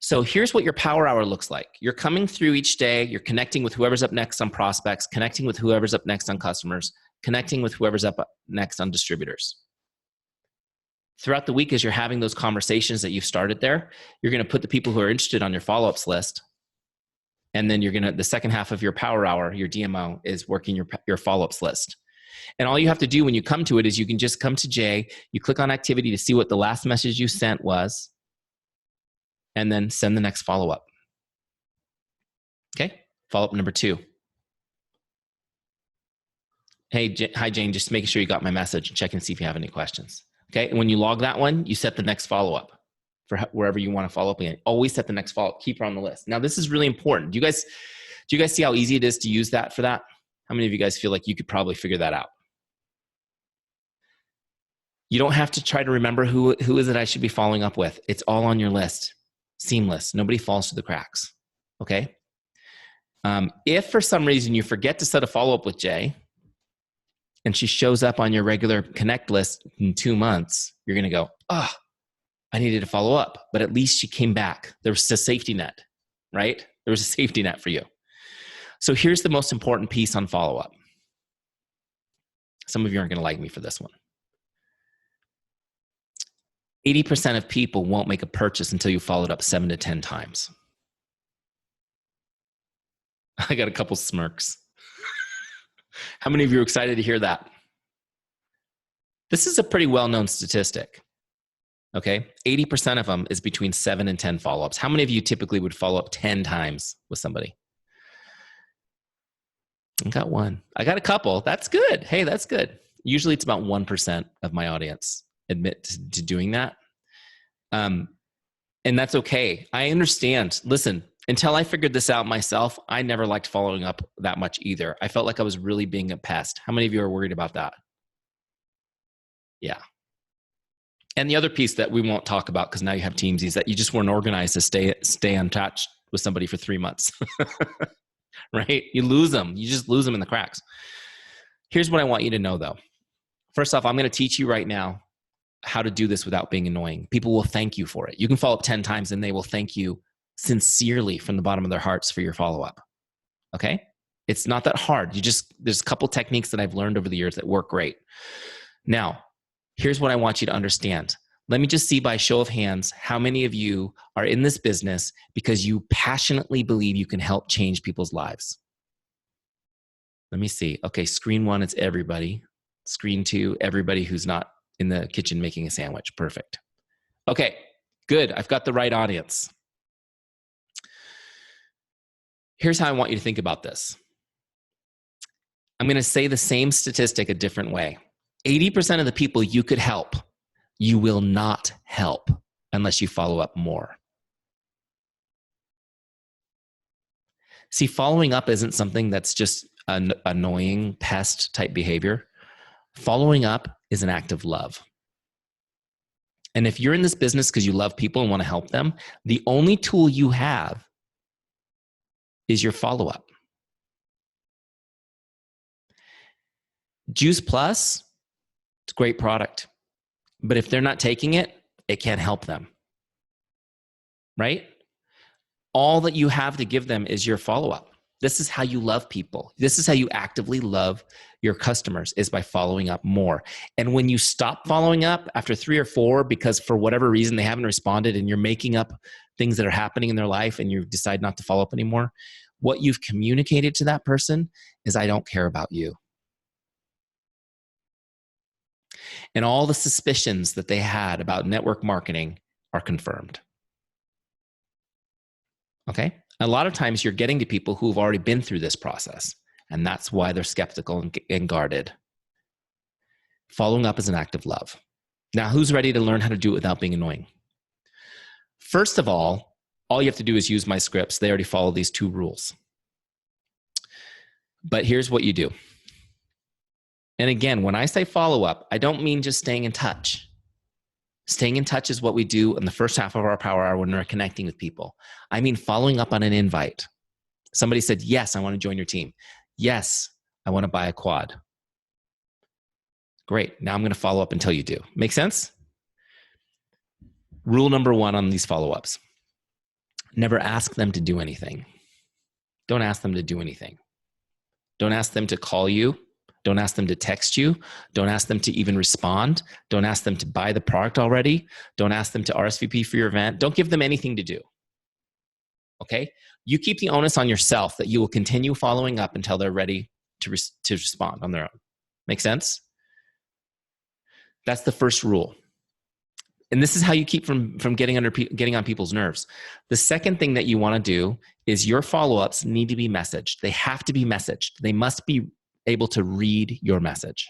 Speaker 1: So here's what your power hour looks like. You're coming through each day. You're connecting with whoever's up next on prospects, connecting with whoever's up next on customers, connecting with whoever's up next on distributors. Throughout the week, as you're having those conversations that you've started there, you're going to put the people who are interested on your follow-ups list. And then you're going to, the second half of your power hour, your DMO, is working your follow-ups list. And all you have to do when you come to it is you can just come to Jay, you click on activity to see what the last message you sent was, and then send the next follow-up. Okay, follow-up number 2. Hey, hi Jane, just making sure you got my message and check and see if you have any questions. Okay, and when you log that one, you set the next follow-up for wherever you want to follow up again. Always set the next follow-up, keep her on the list. Now this is really important. Do you guys see how easy it is to use that for that? How many of you guys feel like you could probably figure that out? You don't have to try to remember who is it I should be following up with. It's all on your list. Seamless. Nobody falls through the cracks. Okay? If for some reason you forget to set a follow-up with Jay and she shows up on your regular connect list in 2 months, you're going to go, oh, I needed to follow up. But at least she came back. There was a safety net, right? There was a safety net for you. So here's the most important piece on follow-up. Some of you aren't going to like me for this one. 80% of people won't make a purchase until you followed up 7 to 10 times. I got a couple smirks. How many of you are excited to hear that? This is a pretty well-known statistic. Okay, 80% of them is between 7 and 10 follow-ups. How many of you typically would follow up 10 times with somebody? I got one. I got a couple. That's good. Hey, that's good. Usually it's about 1% of my audience admit to doing that. And that's okay. I understand. Listen, until I figured this out myself, I never liked following up that much either. I felt like I was really being a pest. How many of you are worried about that? Yeah. And the other piece that we won't talk about, because now you have Teamzy, is that you just weren't organized to stay untouched with somebody for 3 months. Right? You lose them. You just lose them in the cracks. Here's what I want you to know, though. First off, I'm going to teach you right now how to do this without being annoying. People will thank you for it. You can follow up 10 times and they will thank you sincerely from the bottom of their hearts for your follow-up. Okay? It's not that hard. There's a couple techniques that I've learned over the years that work great. Now, here's what I want you to understand. Let me just see by show of hands how many of you are in this business because you passionately believe you can help change people's lives. Let me see. Okay, screen 1, it's everybody. Screen 2, everybody who's not in the kitchen making a sandwich. Perfect. Okay, good. I've got the right audience. Here's how I want you to think about this. I'm going to say the same statistic a different way. 80% of the people you could help, you will not help unless you follow up more. See, following up isn't something that's just an annoying pest type behavior. Following up is an act of love. And if you're in this business because you love people and want to help them, the only tool you have is your follow-up. Juice Plus, it's a great product. But if they're not taking it, it can't help them. Right? All that you have to give them is your follow-up. This is how you love people. This is how you actively love your customers, is by following up more. And when you stop following up after 3 or 4, because for whatever reason they haven't responded and you're making up things that are happening in their life and you decide not to follow up anymore, what you've communicated to that person is, I don't care about you. And all the suspicions that they had about network marketing are confirmed. Okay? A lot of times you're getting to people who've already been through this process, and that's why they're skeptical and guarded. Following up is an act of love. Now, who's ready to learn how to do it without being annoying? First of all you have to do is use my scripts. They already follow these 2 rules. But here's what you do. And again, when I say follow up, I don't mean just staying in touch. Staying in touch is what we do in the first half of our power hour when we're connecting with people. I mean following up on an invite. Somebody said, yes, I want to join your team. Yes, I want to buy a quad. Great. Now I'm going to follow up until you do. Make sense? Rule number 1 on these follow-ups. Never ask them to do anything. Don't ask them to do anything. Don't ask them to call you. Don't ask them to text you. Don't ask them to even respond. Don't ask them to buy the product already. Don't ask them to RSVP for your event. Don't give them anything to do. Okay? You keep the onus on yourself that you will continue following up until they're ready to respond on their own. Make sense? That's the first rule. And this is how you keep from getting on people's nerves. The second thing that you want to do is your follow-ups need to be messaged. They have to be messaged. They must be able to read your message.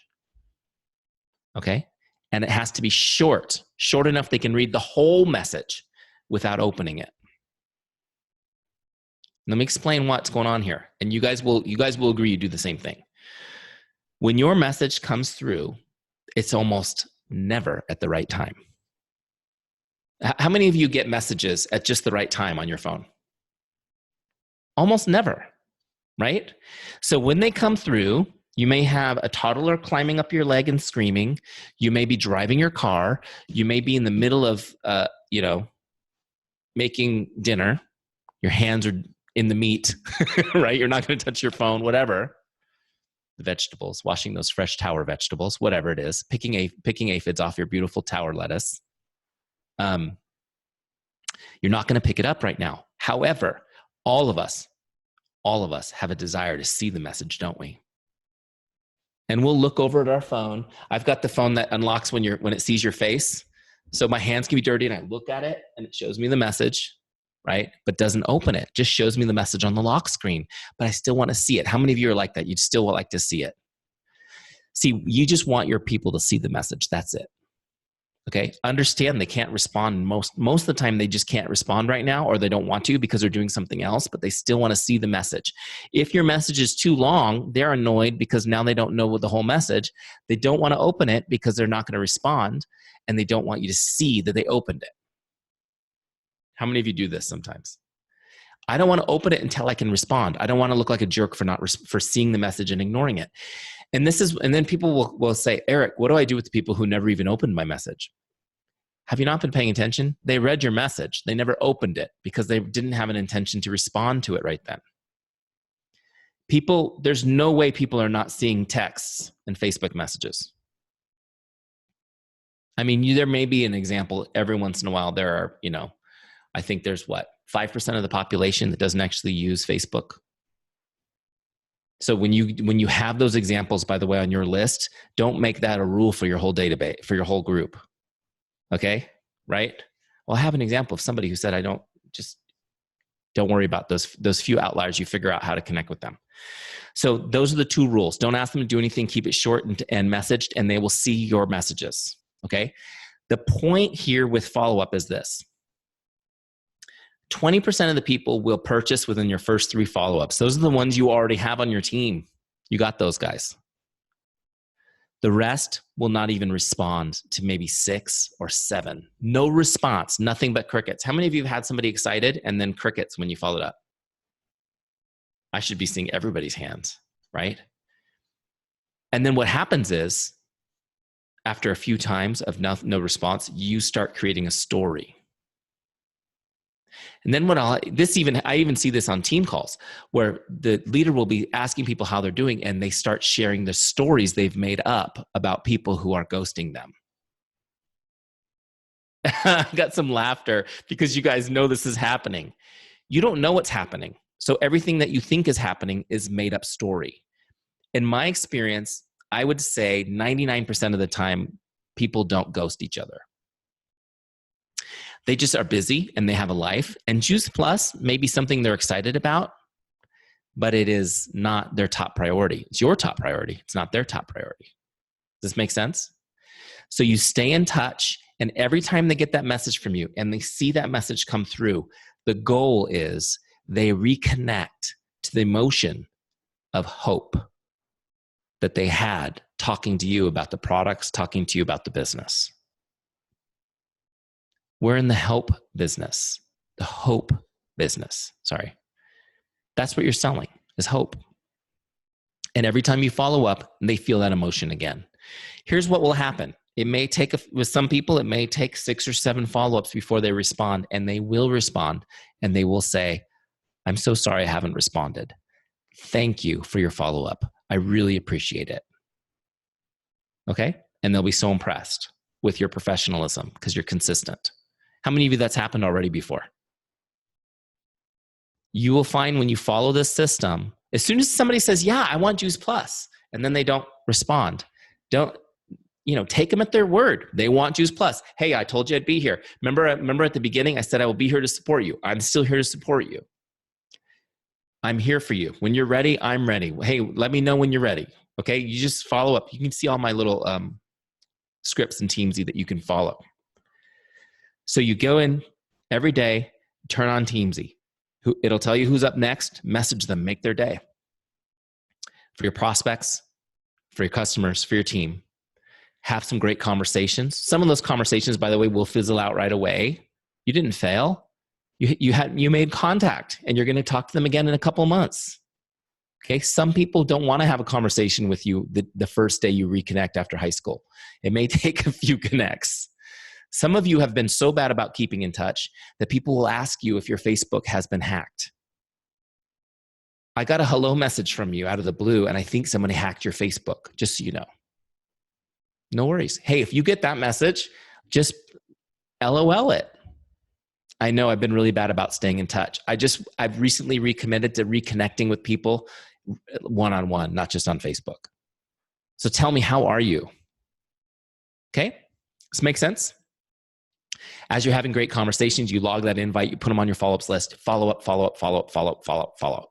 Speaker 1: Okay? And it has to be short enough they can read the whole message without opening it. Let me explain what's going on here. And you guys will agree you do the same thing. When your message comes through, it's almost never at the right time. How many of you get messages at just the right time on your phone? Almost never, right? So when they come through, you may have a toddler climbing up your leg and screaming. You may be driving your car. You may be in the middle of, making dinner. Your hands are in the meat, right? You're not going to touch your phone, whatever. The vegetables, washing those fresh tower vegetables, whatever it is, picking aphids off your beautiful tower lettuce. You're not going to pick it up right now. However, all of us have a desire to see the message, don't we? And we'll look over at our phone. I've got the phone that unlocks when it sees your face. So my hands can be dirty and I look at it and it shows me the message. right? But doesn't open it, just shows me the message on the lock screen, but I still want to see it. How many of you are like that? You'd still like to see it. See, you just want your people to see the message. That's it. Okay. Understand they can't respond. Most of the time, they just can't respond right now, or they don't want to because they're doing something else, but they still want to see the message. If your message is too long, they're annoyed because now they don't know the whole message. They don't want to open it because they're not going to respond, and they don't want you to see that they opened it. How many of you do this sometimes? I don't want to open it until I can respond. I don't want to look like a jerk for seeing the message and ignoring it. And then people will say, Eric, what do I do with the people who never even opened my message? Have you not been paying attention? They read your message. They never opened it because they didn't have an intention to respond to it right then. There's no way people are not seeing texts and Facebook messages. I mean, there may be an example every once in a while. There are, I think there's 5% of the population that doesn't actually use Facebook. So when you have those examples, by the way, on your list, don't make that a rule for your whole database, for your whole group. Okay, right? Well, I have an example of somebody who said, don't worry about those few outliers. You figure out how to connect with them. So those are the two rules. Don't ask them to do anything. Keep it short and messaged, and they will see your messages. Okay. The point here with follow-up is this. 20% of the people will purchase within your first 3 follow-ups. Those are the ones you already have on your team. You got those guys. The rest will not even respond to maybe 6 or 7. No response, nothing but crickets. How many of you have had somebody excited and then crickets when you followed up? I should be seeing everybody's hands, right? And then what happens is, after a few times of no response, you start creating a story. And then I even see this on team calls where the leader will be asking people how they're doing, and they start sharing the stories they've made up about people who are ghosting them. I got some laughter because you guys know this is happening. You don't know what's happening. So everything that you think is happening is made up story. In my experience, I would say 99% of the time, people don't ghost each other. They just are busy and they have a life. And Juice Plus may be something they're excited about, but it is not their top priority. It's your top priority. It's not their top priority. Does this make sense? So you stay in touch, and every time they get that message from you and they see that message come through, the goal is they reconnect to the emotion of hope that they had talking to you about the products, talking to you about the business. We're in the help business, the hope business. Sorry. That's what you're selling, is hope. And every time you follow up, they feel that emotion again. Here's what will happen. It may take, with some people, it may take 6 or 7 follow-ups before they respond, and they will respond, and they will say, I'm so sorry I haven't responded. Thank you for your follow-up. I really appreciate it. Okay? And they'll be so impressed with your professionalism because you're consistent. How many of you that's happened already before? You will find when you follow this system, as soon as somebody says, yeah, I want Juice Plus, and then they don't respond, take them at their word. They want Juice Plus. Hey, I told you I'd be here. Remember at the beginning, I said I will be here to support you. I'm still here to support you. I'm here for you. When you're ready, I'm ready. Hey, let me know when you're ready. Okay, you just follow up. You can see all my little scripts in Teamzy that you can follow. So you go in every day, turn on Teamzy. It'll tell you who's up next. Message them, make their day. For your prospects, for your customers, for your team. Have some great conversations. Some of those conversations, by the way, will fizzle out right away. You didn't fail. You made contact, and you're going to talk to them again in a couple of months. Okay. Some people don't want to have a conversation with you the first day you reconnect after high school. It may take a few connects. Some of you have been so bad about keeping in touch that people will ask you if your Facebook has been hacked. I got a hello message from you out of the blue, and I think somebody hacked your Facebook, just so you know. No worries. Hey, if you get that message, just LOL it. I know I've been really bad about staying in touch. I've recently recommitted to reconnecting with people one-on-one, not just on Facebook. So tell me, how are you? Okay? Does this make sense? As you're having great conversations, you log that invite, you put them on your follow-ups list, follow up, follow up, follow up, follow up, follow up, follow up.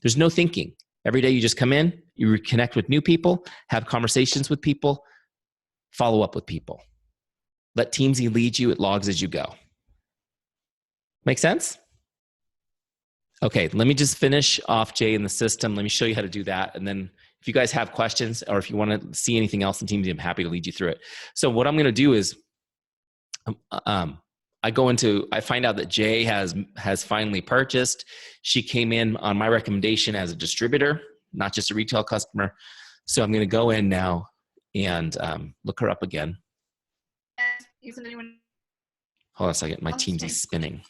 Speaker 1: There's no thinking. Every day you just come in, you reconnect with new people, have conversations with people, follow up with people. Let Teamzy lead you. It logs as you go. Make sense? Okay, let me just finish off Jay in the system. Let me show you how to do that. And then if you guys have questions or if you want to see anything else in Teamzy, I'm happy to lead you through it. So what I'm going to do is I find out that Jay has finally purchased. She came in on my recommendation as a distributor, not just a retail customer. So I'm going to go in now and look her up again. Hold on a second. My Teamzy's spinning.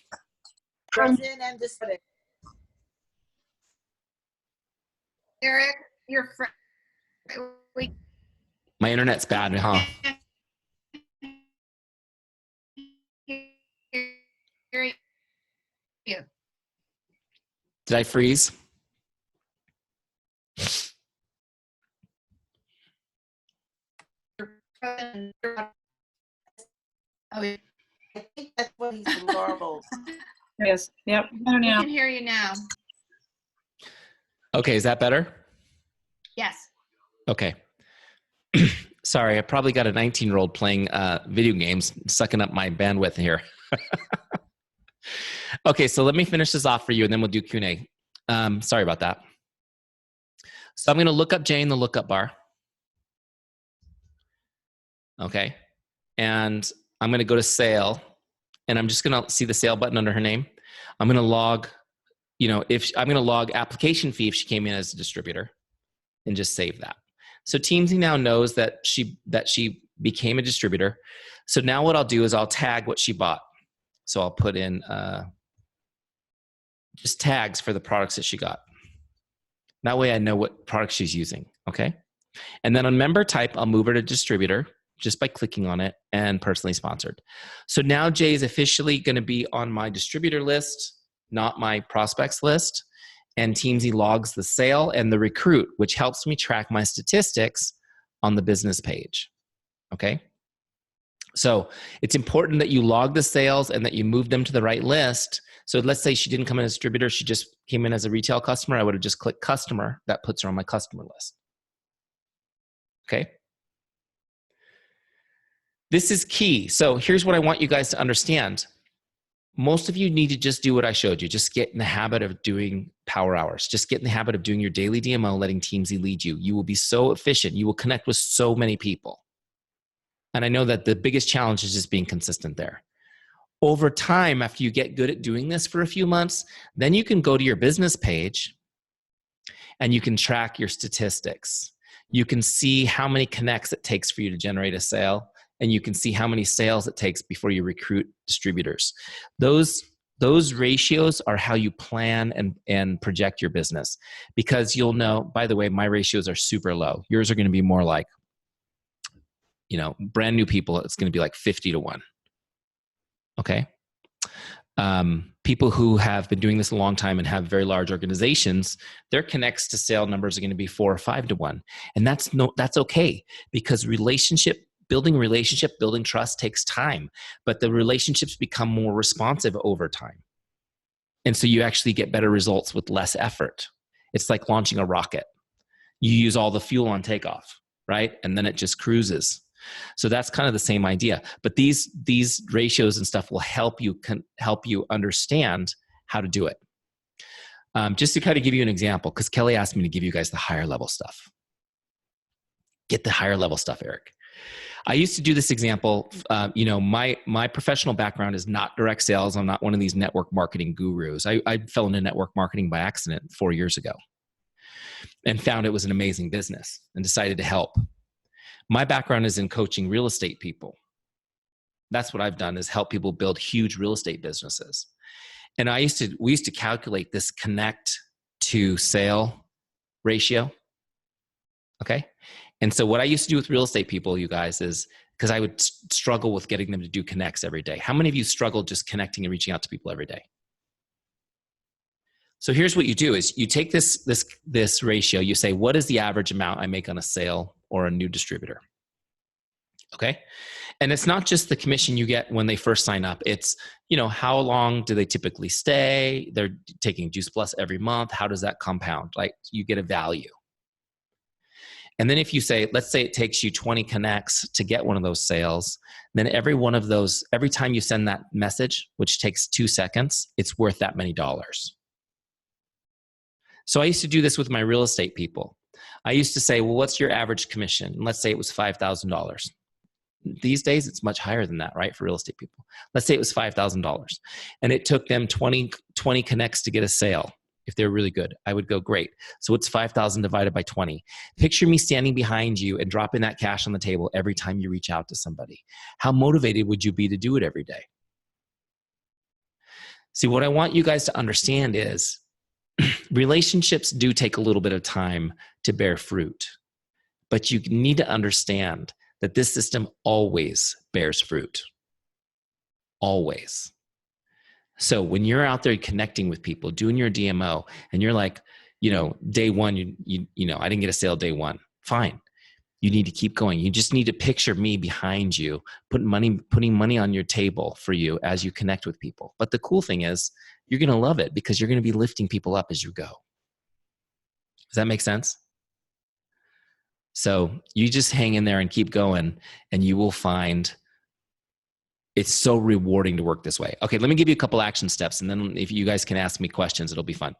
Speaker 2: Eric, your friend.
Speaker 1: My internet's bad, huh? Did I freeze?
Speaker 3: I think that's what he's marbled.
Speaker 4: Yes. Yep. Better
Speaker 2: We
Speaker 4: now.
Speaker 2: can hear you now.
Speaker 1: Okay, is that better?
Speaker 2: Yes.
Speaker 1: Okay. Sorry, I probably got a 19-year-old playing video games, sucking up my bandwidth here. Okay, so let me finish this off for you, and then we'll do Q&A. Sorry about that. So I'm going to look up Jay in the lookup bar. Okay. And I'm going to go to sale, and I'm just going to see the sale button under her name. I'm going to log, if I'm going to log application fee if she came in as a distributor, and just save that. So Teamzy now knows that she became a distributor. So now what I'll do is I'll tag what she bought. So I'll put in just tags for the products that she got. That way I know what products she's using, okay? And then on member type, I'll move her to distributor just by clicking on it and personally sponsored. So now Jay is officially going to be on my distributor list, not my prospects list. And Teamzy logs the sale and the recruit, which helps me track my statistics on the business page, okay? So it's important that you log the sales and that you move them to the right list. So let's say she didn't come in as a distributor, she just came in as a retail customer. I would have just clicked customer. That puts her on my customer list. Okay. This is key. So here's what I want you guys to understand. Most of you need to just do what I showed you. Just get in the habit of doing power hours. Just get in the habit of doing your daily DMO, letting Teamzy lead you. You will be so efficient. You will connect with so many people. And I know that the biggest challenge is just being consistent there. Over time, after you get good at doing this for a few months, then you can go to your business page and you can track your statistics. You can see how many connects it takes for you to generate a sale, and you can see how many sales it takes before you recruit distributors. Those ratios are how you plan and project your business, because you'll know, by the way, my ratios are super low. Yours are going to be more like, brand new people, it's going to be like 50-1. Okay. People who have been doing this a long time and have very large organizations, their connects to sale numbers are going to be 4 or 5-1. And that's okay, because building trust takes time, but the relationships become more responsive over time. And so you actually get better results with less effort. It's like launching a rocket. You use all the fuel on takeoff, right? And then it just cruises. So that's kind of the same idea. But these ratios and stuff will help you understand how to do it. Just to kind of give you an example, because Kelly asked me to give you guys the higher level stuff. Get the higher level stuff, Eric. I used to do this example. My professional background is not direct sales. I'm not one of these network marketing gurus. I fell into network marketing by accident 4 years ago and found it was an amazing business and decided to help. My background is in coaching real estate people. That's what I've done, is help people build huge real estate businesses. And we used to calculate this connect to sale ratio. Okay. And so what I used to do with real estate people, you guys, is because I would struggle with getting them to do connects every day. How many of you struggle just connecting and reaching out to people every day? So here's what you do is you take this ratio, you say, what is the average amount I make on a sale or a new distributor? Okay. And it's not just the commission you get when they first sign up. It's, how long do they typically stay? They're taking Juice Plus every month. How does that compound? Like, you get a value. And then if you say, let's say it takes you 20 connects to get one of those sales, then every time you send that message, which takes 2 seconds, it's worth that many dollars. So I used to do this with my real estate people. I used to say, well, what's your average commission? And let's say it was $5,000. These days, it's much higher than that, right, for real estate people. Let's say it was $5,000. And it took them 20 connects to get a sale. If they're really good, I would go, great. So it's 5,000 divided by 20. Picture me standing behind you and dropping that cash on the table every time you reach out to somebody. How motivated would you be to do it every day? See, what I want you guys to understand is relationships do take a little bit of time to bear fruit, but you need to understand that this system always bears fruit. Always. So when you're out there connecting with people, doing your DMO, and you're like, day one, I didn't get a sale day one. Fine. You need to keep going. You just need to picture me behind you, putting money on your table for you as you connect with people. But the cool thing is, you're going to love it because you're going to be lifting people up as you go. Does that make sense? So you just hang in there and keep going, and you will find it's so rewarding to work this way. Okay, let me give you a couple action steps, and then if you guys can ask me questions, it'll be fun.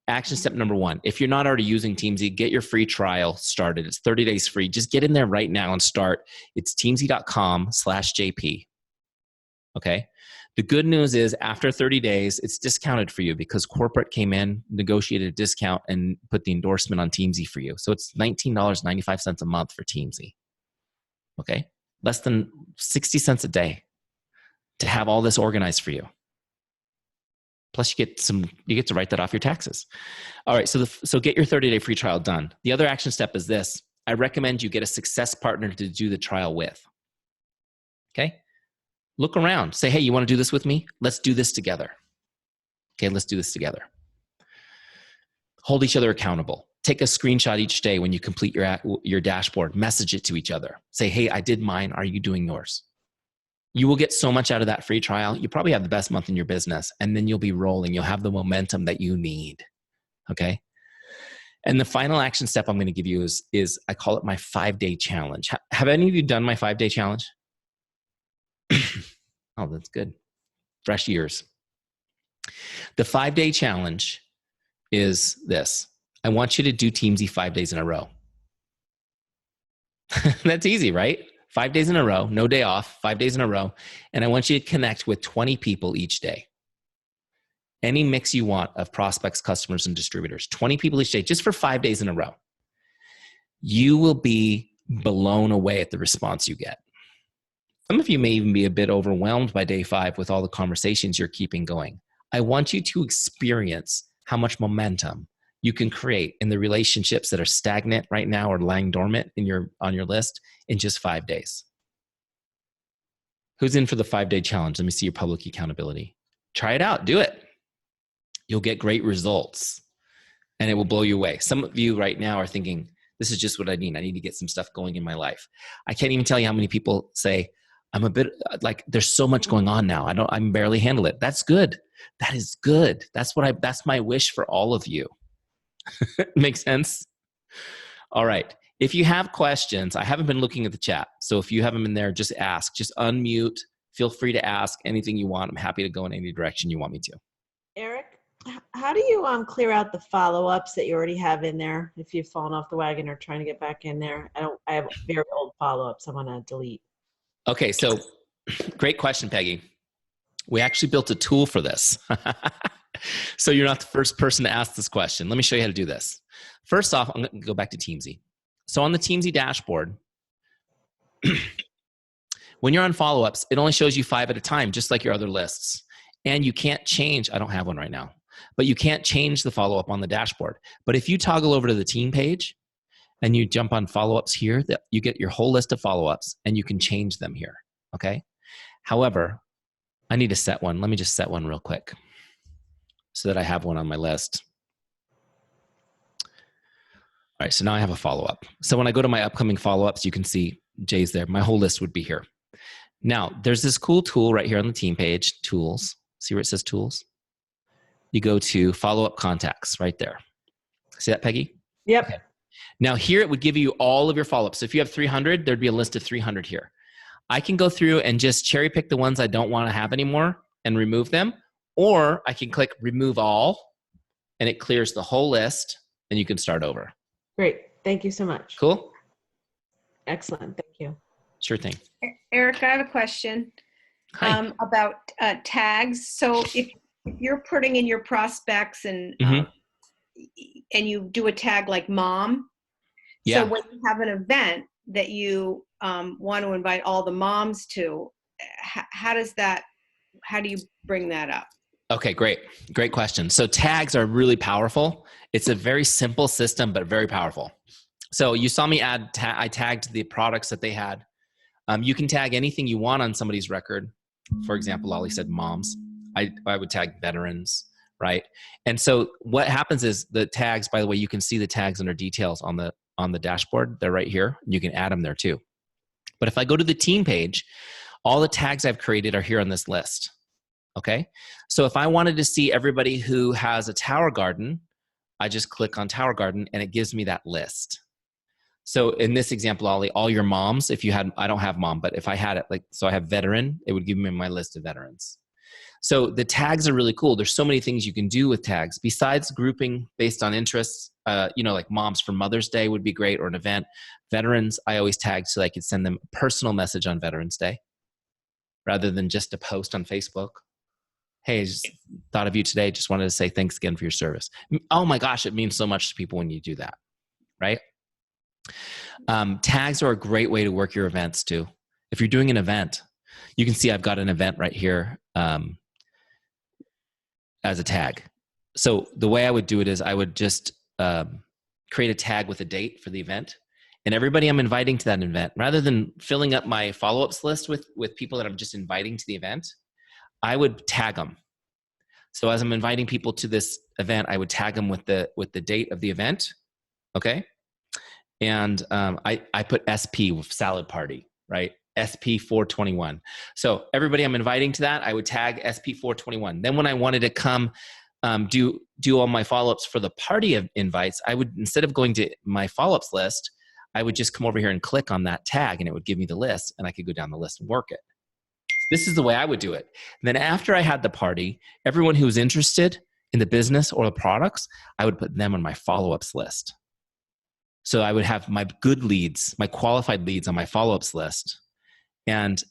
Speaker 1: Action step number 1, if you're not already using Teamzy, get your free trial started. It's 30 days free. Just get in there right now and start. It's teamzy.com/JP. Okay? The good news is after 30 days, it's discounted for you because corporate came in, negotiated a discount, and put the endorsement on Teamzy for you. So it's $19.95 a month for Teamzy. Okay? Less than 60 cents a day to have all this organized for you. Plus you get to write that off your taxes. All right, so get your 30-day free trial done. The other action step is this. I recommend you get a success partner to do the trial with. Okay? Look around. Say, hey, you want to do this with me? Let's do this together. Okay, let's do this together. Hold each other accountable. Take a screenshot each day when you complete your dashboard. Message it to each other. Say, hey, I did mine. Are you doing yours? You will get so much out of that free trial. You probably have the best month in your business, and then you'll be rolling. You'll have the momentum that you need. Okay? And the final action step I'm going to give you is I call it my 5-day challenge. Have any of you done my 5-day challenge? Oh, that's good. Fresh ears. The 5-day challenge is this. I want you to do Teamzy 5 days in a row. That's easy, right? 5 days in a row, no day off, 5 days in a row. And I want you to connect with 20 people each day. Any mix you want of prospects, customers, and distributors. 20 people each day, just for 5 days in a row. You will be blown away at the response you get. Some of you may even be a bit overwhelmed by day 5 with all the conversations you're keeping going. I want you to experience how much momentum you can create in the relationships that are stagnant right now or lying dormant on your list in just 5 days. Who's in for the 5-day challenge? Let me see your public accountability. Try it out. Do it. You'll get great results, and it will blow you away. Some of you right now are thinking, this is just what I need. I need to get some stuff going in my life. I can't even tell you how many people say, I'm a bit like, there's so much going on now. I can barely handle it. That's good. That is good. That's my wish for all of you. Makes sense? All right. If you have questions, I haven't been looking at the chat. So if you have them in there, just ask. Just unmute. Feel free to ask anything you want. I'm happy to go in any direction you want me to.
Speaker 3: Eric, how do you clear out the follow-ups that you already have in there if you've fallen off the wagon or trying to get back in there? I have very old follow-ups I want to delete.
Speaker 1: Okay, so great question, Peggy. We actually built a tool for this. So you're not the first person to ask this question. Let me show you how to do this. First off, I'm going to go back to Teamzy. So on the Teamzy dashboard, when you're on follow-ups, it only shows you 5 at a time, just like your other lists. And you can't change, I don't have one right now, but you can't change the follow-up on the dashboard. But if you toggle over to the team page and you jump on follow-ups here, you get your whole list of follow-ups and you can change them here, okay? However, I need to set one. Let me just set one real quick so that I have one on my list. All right, so now I have a follow-up. So when I go to my upcoming follow-ups, you can see Jay's there. My whole list would be here. Now, there's this cool tool right here on the team page, tools. See where it says tools? You go to follow-up contacts right there. See that, Peggy?
Speaker 3: Yep.
Speaker 1: Okay. Now here it would give you all of your follow-ups. So if you have 300, there'd be a list of 300 here. I can go through and just cherry pick the ones I don't want to have anymore and remove them, or I can click remove all and it clears the whole list and you can start over.
Speaker 3: Great. Thank you so much.
Speaker 1: Cool?
Speaker 3: Excellent. Thank you.
Speaker 1: Sure thing.
Speaker 2: Eric, I have a question
Speaker 1: Hi.
Speaker 2: about tags. So if you're putting in your prospects and you do a tag like mom,
Speaker 1: Yeah.
Speaker 2: so when you have an event that you want to invite all the moms to, how do you bring that up?
Speaker 1: Okay, great. Great question. So tags are really powerful. It's a very simple system, but very powerful. So you saw me add, I tagged the products that they had. You can tag anything you want on somebody's record. For example, Ollie said moms. I would tag veterans, right? And so what happens is the tags, by the way, you can see the tags under details on the dashboard. They're right here. You can add them there too. But if I go to the team page, all the tags I've created are here on this list. Okay. So if I wanted to see everybody who has a tower garden, I just click on tower garden and it gives me that list. So in this example, Ollie, all your moms, if you had, I don't have mom, but if I had it, like, so I have veteran, it would give me my list of veterans. So the tags are really cool. There's so many things you can do with tags besides grouping based on interests. Like moms for Mother's Day would be great, or an event. Veterans, I always tag so I could send them a personal message on Veterans Day rather than just a post on Facebook. Hey, I just thought of you today. Just wanted to say thanks again for your service. Oh my gosh, it means so much to people when you do that, right? Tags are a great way to work your events too. If you're doing an event, you can see I've got an event right here as a tag. So the way I would do it is I would just create a tag with a date for the event, and everybody I'm inviting to that event, rather than filling up my follow-ups list with people that I'm just inviting to the event, I would tag them. So as I'm inviting people to this event, I would tag them with the date of the event. Okay. And I put SP with salad party, right? SP 421. So everybody I'm inviting to that, I would tag SP 421. Then when I wanted to come do all my follow-ups for the party of invites, I would, instead of going to my follow-ups list, I would just come over here and click on that tag and it would give me the list and I could go down the list and work it. This is the way I would do it. And then after I had the party, everyone who was interested in the business or the products, I would put them on my follow-ups list. So I would have my good leads, my qualified leads on my follow-ups list. And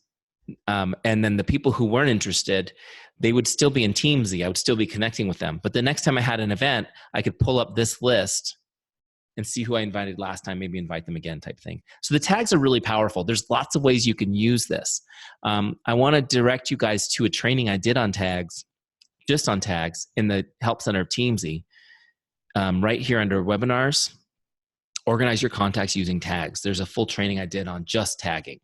Speaker 1: then the people who weren't interested, they would still be in Teamzy. I would still be connecting with them. But the next time I had an event, I could pull up this list and see who I invited last time, maybe invite them again type thing. So the tags are really powerful. There's lots of ways you can use this. I want to direct you guys to a training I did on tags, just on tags, in the Help Center of Teamzy, right here under webinars. Organize your contacts using tags. There's a full training I did on just tagging.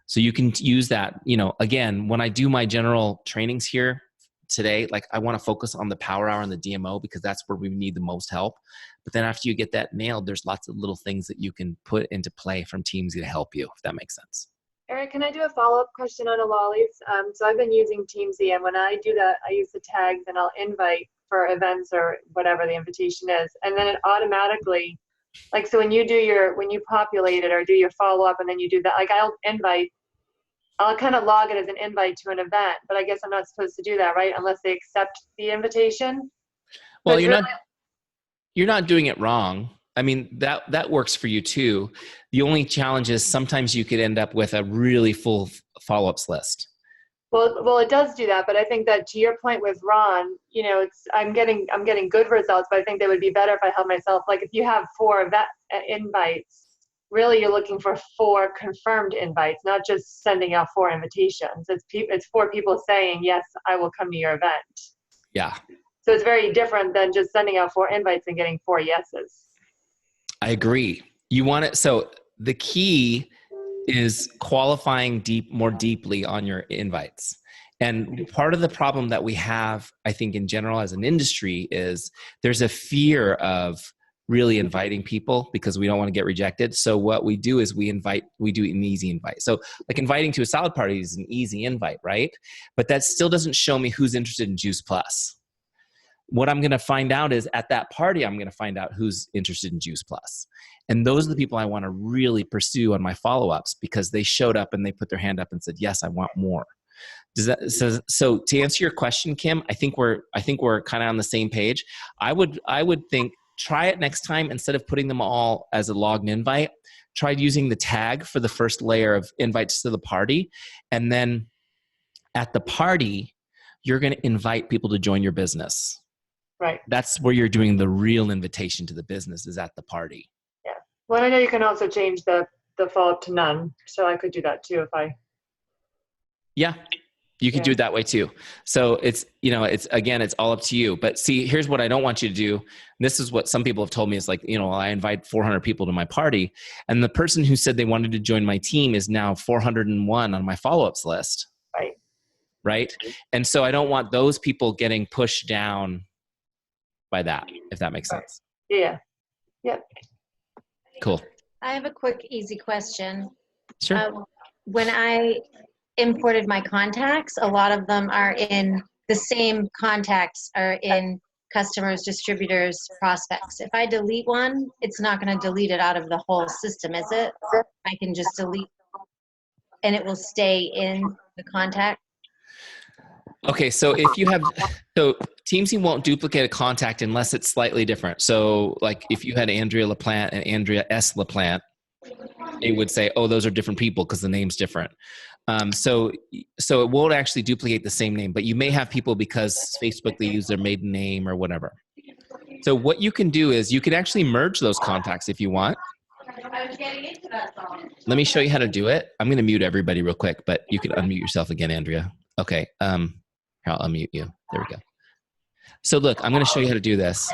Speaker 1: So you can use that, again, when I do my general trainings here today, like I want to focus on the power hour and the DMO because that's where we need the most help. But then after you get that nailed, there's lots of little things that you can put into play from Teamzy to help you, if that makes sense.
Speaker 5: Eric, can I do a follow-up question on Olali's? So I've been using Teamzy, and when I do that, I use the tags and I'll invite for events or whatever the invitation is. And then it automatically, like, so when you populate it or do your follow-up and then you do that, like I'll kind of log it as an invite to an event, but I guess I'm not supposed to do that, right? Unless they accept the invitation.
Speaker 1: Well, you're not doing it wrong. I mean, that works for you too. The only challenge is sometimes you could end up with a really full follow-ups list.
Speaker 5: Well, it does do that, but I think that to your point with Ron, I'm getting good results, but I think they would be better if I held myself. Like if you have 4 invites, really you're looking for 4 confirmed invites, not just sending out 4 invitations. It's 4 people saying, yes, I will come to your event.
Speaker 1: Yeah.
Speaker 5: So it's very different than just sending out 4 invites and getting 4 yeses.
Speaker 1: I agree. You want it. So the key is qualifying more deeply on your invites. And part of the problem that we have, I think in general as an industry, is there's a fear of really inviting people because we don't want to get rejected. So what we do is we do an easy invite. So like inviting to a salad party is an easy invite, right? But that still doesn't show me who's interested in Juice Plus. What I'm going to find out is at that party, I'm going to find out who's interested in Juice Plus. And those are the people I want to really pursue on my follow-ups because they showed up and they put their hand up and said, yes, I want more. So to answer your question, Kim, I think we're kind of on the same page. I would think try it next time. Instead of putting them all as a logged invite, try using the tag for the first layer of invites to the party. And then at the party, you're going to invite people to join your business.
Speaker 5: Right.
Speaker 1: That's where you're doing the real invitation to the business is at the party.
Speaker 5: Yeah. Well, I know you can also change the follow-up to none. So I could do that too if I.
Speaker 1: Yeah. You could do it that way too. So it's all up to you. But see, here's what I don't want you to do. This is what some people have told me is like, I invite 400 people to my party. And the person who said they wanted to join my team is now 401 on my follow-ups list. Right. And so I don't want those people getting pushed down by that, if that makes sense.
Speaker 5: Yeah. Yep.
Speaker 1: Cool.
Speaker 6: I have a quick, easy question.
Speaker 1: Sure.
Speaker 6: When I imported my contacts, a lot of them are in the same contacts are in customers, distributors, prospects. If I delete one, it's not going to delete it out of the whole system, is it? I can just delete and it will stay in the contact.
Speaker 1: Okay, so Teamzy won't duplicate a contact unless it's slightly different. So like if you had Andrea LaPlante and Andrea S. LaPlante, it would say, oh, those are different people because the name's different. So it won't actually duplicate the same name, but you may have people because Facebook, they use their maiden name or whatever. So what you can do is you can actually merge those contacts if you want. Let me show you how to do it. I'm going to mute everybody real quick, but you can unmute yourself again, Andrea. Okay. Here, I'll unmute you. There we go. So look, I'm going to show you how to do this.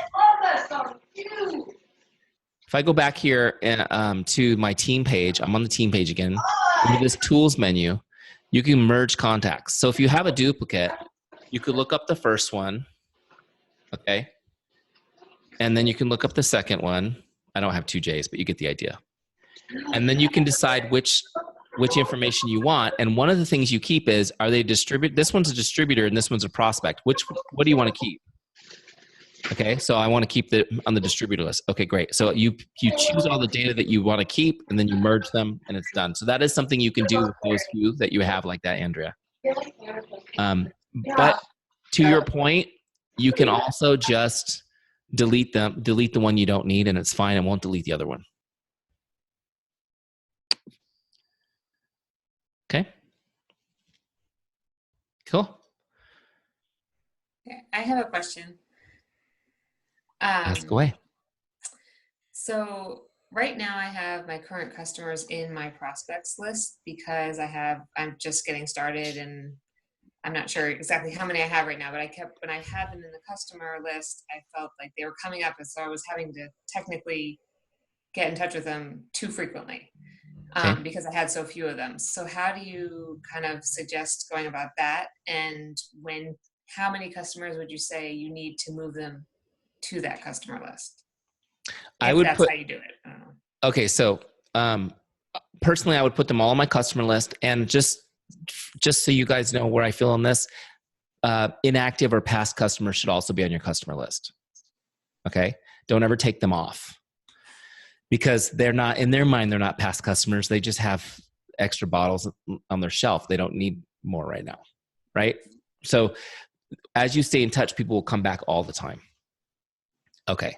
Speaker 1: If I go back here to my team page, I'm on the team page again. Under this tools menu, you can merge contacts. So if you have a duplicate, you could look up the first one. Okay. And then you can look up the second one. I don't have two J's, but you get the idea. And then you can decide which information you want. And one of the things you keep is, are they this one's a distributor and this one's a prospect. What do you want to keep? Okay, so I want to keep on the distributor list. Okay, great. So you choose all the data that you want to keep and then you merge them and it's done. So that is something you can do with those few that you have like that, Andrea. But to your point, you can also just delete the one you don't need and it's fine. It won't delete the other one. Okay. Cool.
Speaker 7: I have a question.
Speaker 1: Ask away.
Speaker 7: So right now I have my current customers in my prospects list because I'm just getting started and I'm not sure exactly how many I have right now, but when I had them in the customer list, I felt like they were coming up and so I was having to technically get in touch with them too frequently.
Speaker 1: Okay.
Speaker 7: Because I had so few of them. So how do you kind of suggest going about that? And how many customers would you say you need to move them to that customer list? That's how you do it. I don't know.
Speaker 1: Okay. So, personally, I would put them all on my customer list and just so you guys know where I feel on this, inactive or past customers should also be on your customer list. Okay. Don't ever take them off. Because they're not, in their mind, they're not past customers. They just have extra bottles on their shelf. They don't need more right now, right? So as you stay in touch, people will come back all the time. Okay.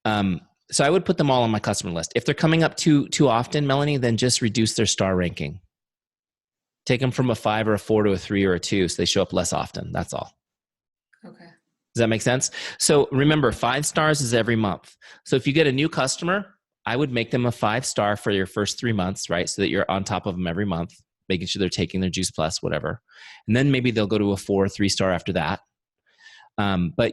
Speaker 1: So I would put them all on my customer list. If they're coming up too often, Melanie, then just reduce their star ranking. Take them from a 5 or a 4 to a 3 or a 2 so they show up less often. That's all.
Speaker 7: Okay.
Speaker 1: Does that make sense? So remember, 5 stars is every month. So if you get a new customer, I would make them a 5-star for your first 3 months, right? So that you're on top of them every month, making sure they're taking their Juice Plus, whatever. And then maybe they'll go to a 4 or 3-star after that. But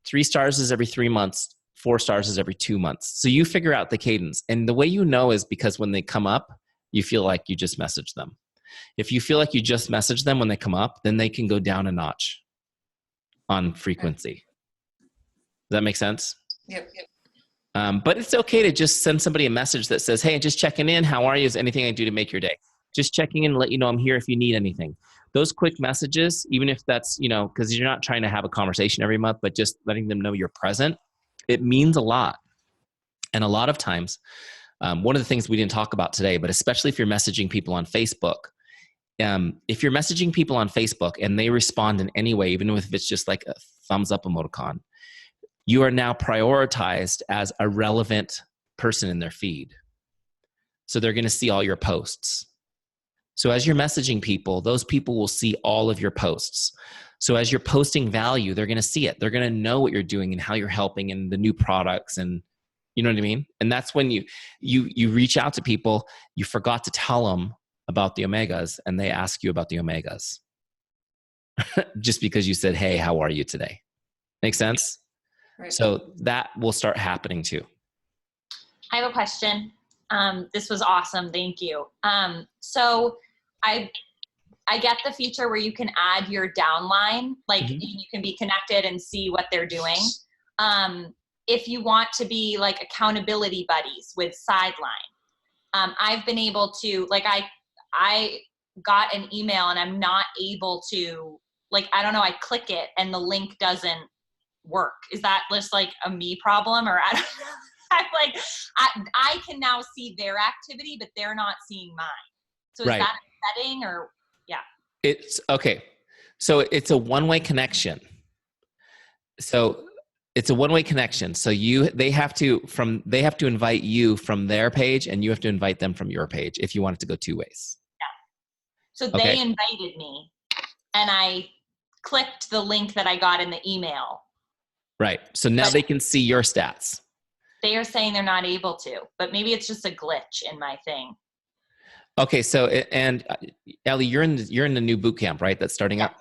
Speaker 1: 3 stars is every 3 months, 4 stars is every 2 months. So you figure out the cadence. And the way you know is because when they come up, you feel like you just messaged them. If you feel like you just messaged them when they come up, then they can go down a notch on frequency. Does that make sense?
Speaker 7: Yep.
Speaker 1: But it's okay to just send somebody a message that says, hey, just checking in. How are you? Is anything I can do to make your day? Just checking in and let you know I'm here if you need anything. Those quick messages, even if that's, because you're not trying to have a conversation every month, but just letting them know you're present, it means a lot. And a lot of times, one of the things we didn't talk about today, but especially if you're messaging people on Facebook, if you're messaging people on Facebook and they respond in any way, even if it's just like a thumbs up emoticon, you are now prioritized as a relevant person in their feed. So they're going to see all your posts. So as you're messaging people, those people will see all of your posts. So as you're posting value, they're going to see it. They're going to know what you're doing and how you're helping and the new products, and you know what I mean? And that's when you reach out to people, you forgot to tell them about the omegas, and they ask you about the omegas. Just because you said, hey, how are you today? Make sense?
Speaker 7: Right.
Speaker 1: So that will start happening too.
Speaker 8: I have a question. This was awesome. Thank you. So I get the feature where you can add your downline, like you can be connected and see what they're doing. If you want to be like accountability buddies with Sideline, I've been able to, like, I got an email and I'm not able to, like, I don't know, I click it and the link doesn't work. Is that just like a me problem, or I don't know? I'm like, I can now see their activity, but they're not seeing mine. So is
Speaker 1: Right.
Speaker 8: that a setting, or yeah?
Speaker 1: It's okay. So it's a one-way connection. So it's a one-way connection. So they have to invite you from their page, and you have to invite them from your page if you want it to go two ways.
Speaker 8: Yeah. So
Speaker 1: Okay.
Speaker 8: they invited me and I clicked the link that I got in the email.
Speaker 1: Right. So now they can see your stats.
Speaker 8: They are saying they're not able to, but maybe it's just a glitch in my thing.
Speaker 1: Okay. So, and Ellie, you're in the new boot camp, right? That's starting up.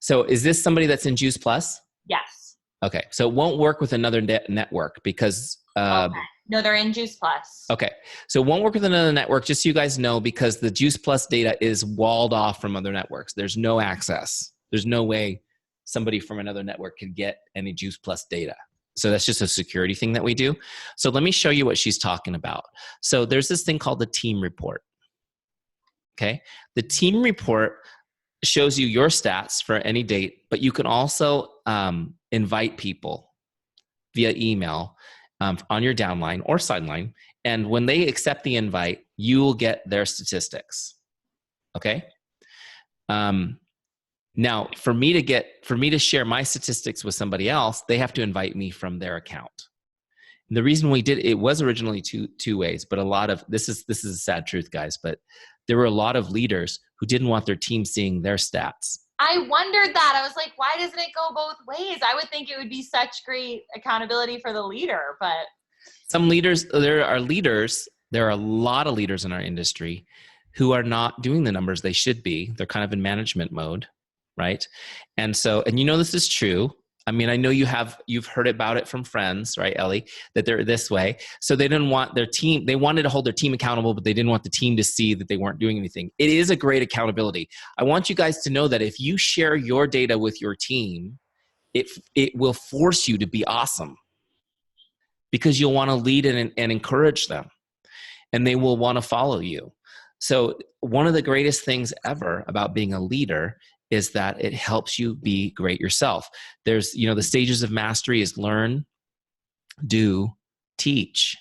Speaker 1: So is this somebody that's in Juice Plus?
Speaker 8: Yes.
Speaker 1: Okay. So it won't work with another network because,
Speaker 8: Okay. No, they're in Juice Plus.
Speaker 1: Okay. So it won't work with another network, just so you guys know, because the Juice Plus data is walled off from other networks. There's no access. There's no way somebody from another network could get any Juice Plus data. So that's just a security thing that we do. So let me show you what she's talking about. So there's this thing called the team report. Okay. The team report shows you your stats for any date, but you can also invite people via email on your downline or sideline. And when they accept the invite, you will get their statistics. Okay. Now, for me to share my statistics with somebody else, they have to invite me from their account. And the reason we did it was originally two ways, but a lot of this is a sad truth, guys. But there were a lot of leaders who didn't want their team seeing their stats.
Speaker 8: I wondered that. I was like, why doesn't it go both ways? I would think it would be such great accountability for the leader, but
Speaker 1: Some leaders, there are a lot of leaders in our industry who are not doing the numbers they should be. They're kind of in management mode, right? And so, and this is true. I mean, I know you've heard about it from friends, right, Ellie, that they're this way. So they didn't want their team, they wanted to hold their team accountable, but they didn't want the team to see that they weren't doing anything. It is a great accountability. I want you guys to know that if you share your data with your team, it will force you to be awesome, because you'll want to lead and encourage them, and they will want to follow you. So one of the greatest things ever about being a leader is that it helps you be great yourself. There's, the stages of mastery is learn, do, teach,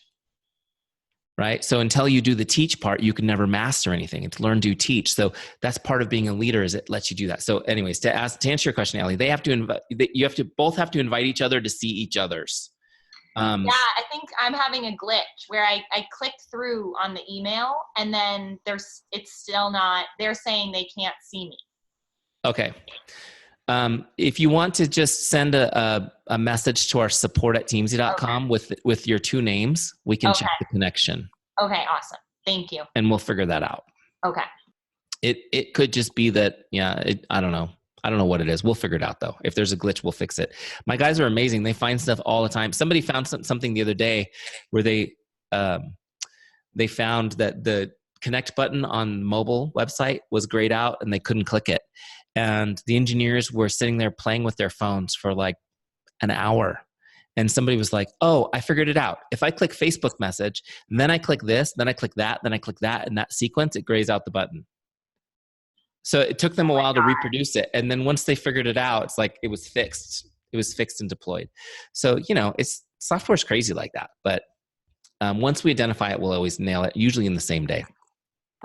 Speaker 1: right? So until you do the teach part, you can never master anything. It's learn, do, teach. So that's part of being a leader, is it lets you do that. So anyways, to answer your question, Ellie, both have to invite each other to see each other's.
Speaker 8: yeah, I think I'm having a glitch where I click through on the email and then it's still not, they're saying they can't see me.
Speaker 1: Okay. If you want to just send a message to our support@teamzy.com with your two names, we can check the connection.
Speaker 8: Okay, awesome. Thank you.
Speaker 1: And we'll figure that out.
Speaker 8: Okay.
Speaker 1: It could just be that, I don't know. I don't know what it is. We'll figure it out though. If there's a glitch, we'll fix it. My guys are amazing. They find stuff all the time. Somebody found something the other day where they found that the connect button on mobile website was grayed out and they couldn't click it. And the engineers were sitting there playing with their phones for like an hour. And somebody was like, oh, I figured it out. If I click Facebook message, then I click this, then I click that, then I click that, in that sequence, it grays out the button. So it took them a while to reproduce it. And then once they figured it out, it's like it was fixed. It was fixed and deployed. So, software's crazy like that. But once we identify it, we'll always nail it, usually in the same day.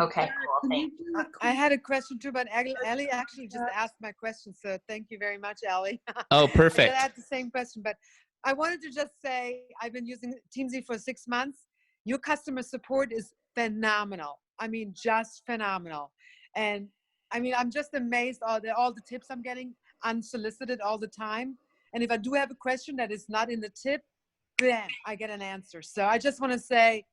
Speaker 8: Okay, cool. Thanks.
Speaker 9: I had a question too, but Ellie actually just asked my question. So thank you very much, Ellie.
Speaker 1: Oh, perfect.
Speaker 9: I had the same question, but I wanted to just say I've been using Teamzy for 6 months. Your customer support is phenomenal. I mean, just phenomenal. And I mean, I'm just amazed all the tips I'm getting unsolicited all the time. And if I do have a question that is not in the tip, bam, I get an answer. So I just want to say,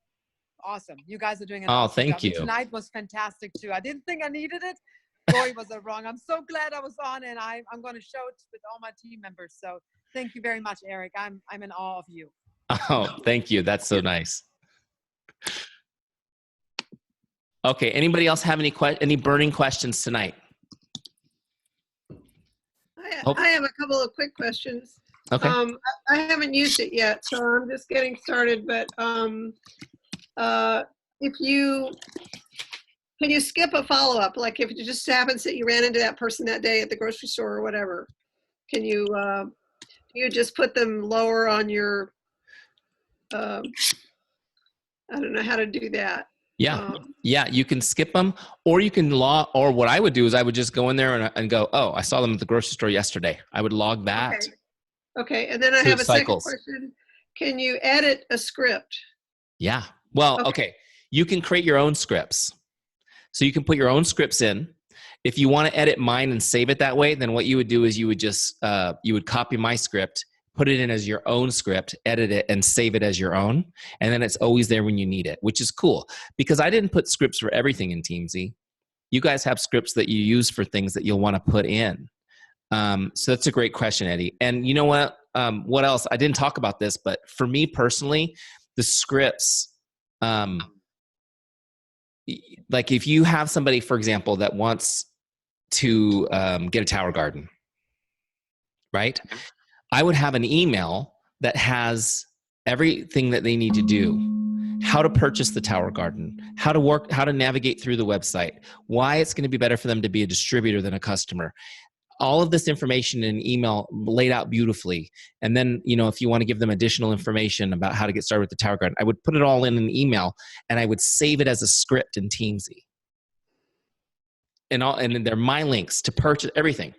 Speaker 9: awesome. You guys are doing an awesome
Speaker 1: thank
Speaker 9: job.
Speaker 1: you.
Speaker 9: Tonight was fantastic too. I didn't think I needed it. Boy, was I wrong. I'm so glad I was on, and I'm going to show it with all my team members. So thank you very much, Eric. I'm in awe of you.
Speaker 1: Oh, thank you. That's so nice. Okay. Anybody else have any burning questions tonight?
Speaker 10: I have a couple of quick questions.
Speaker 1: Okay.
Speaker 10: I haven't used it yet, so I'm just getting started. But can you skip a follow-up? Like if it just happens that you ran into that person that day at the grocery store or whatever, can you just put them lower on your? I don't know how to do that.
Speaker 1: Yeah. Yeah. You can skip them, or you can or what I would do is I would just go in there and go, oh, I saw them at the grocery store yesterday. I would log that.
Speaker 10: Okay. And then I have a second question. Can you edit a script?
Speaker 1: Yeah. Well, okay. You can create your own scripts. So you can put your own scripts in. If you want to edit mine and save it that way, then what you would do is you would just, you would copy my script, put it in as your own script, edit it, and save it as your own. And then it's always there when you need it, which is cool. Because I didn't put scripts for everything in Teamzy. You guys have scripts that you use for things that you'll want to put in. So that's a great question, Eddie. And you know what? What else? I didn't talk about this, but for me personally, the scripts, like if you have somebody, for example, that wants to get a tower garden, right? I would have an email that has everything that they need to do, how to purchase the tower garden, how to navigate through the website, why it's going to be better for them to be a distributor than a customer. All of this information in an email laid out beautifully. And then, if you want to give them additional information about how to get started with the tower garden, I would put it all in an email and I would save it as a script in Teamzy. And they're my links to purchase everything.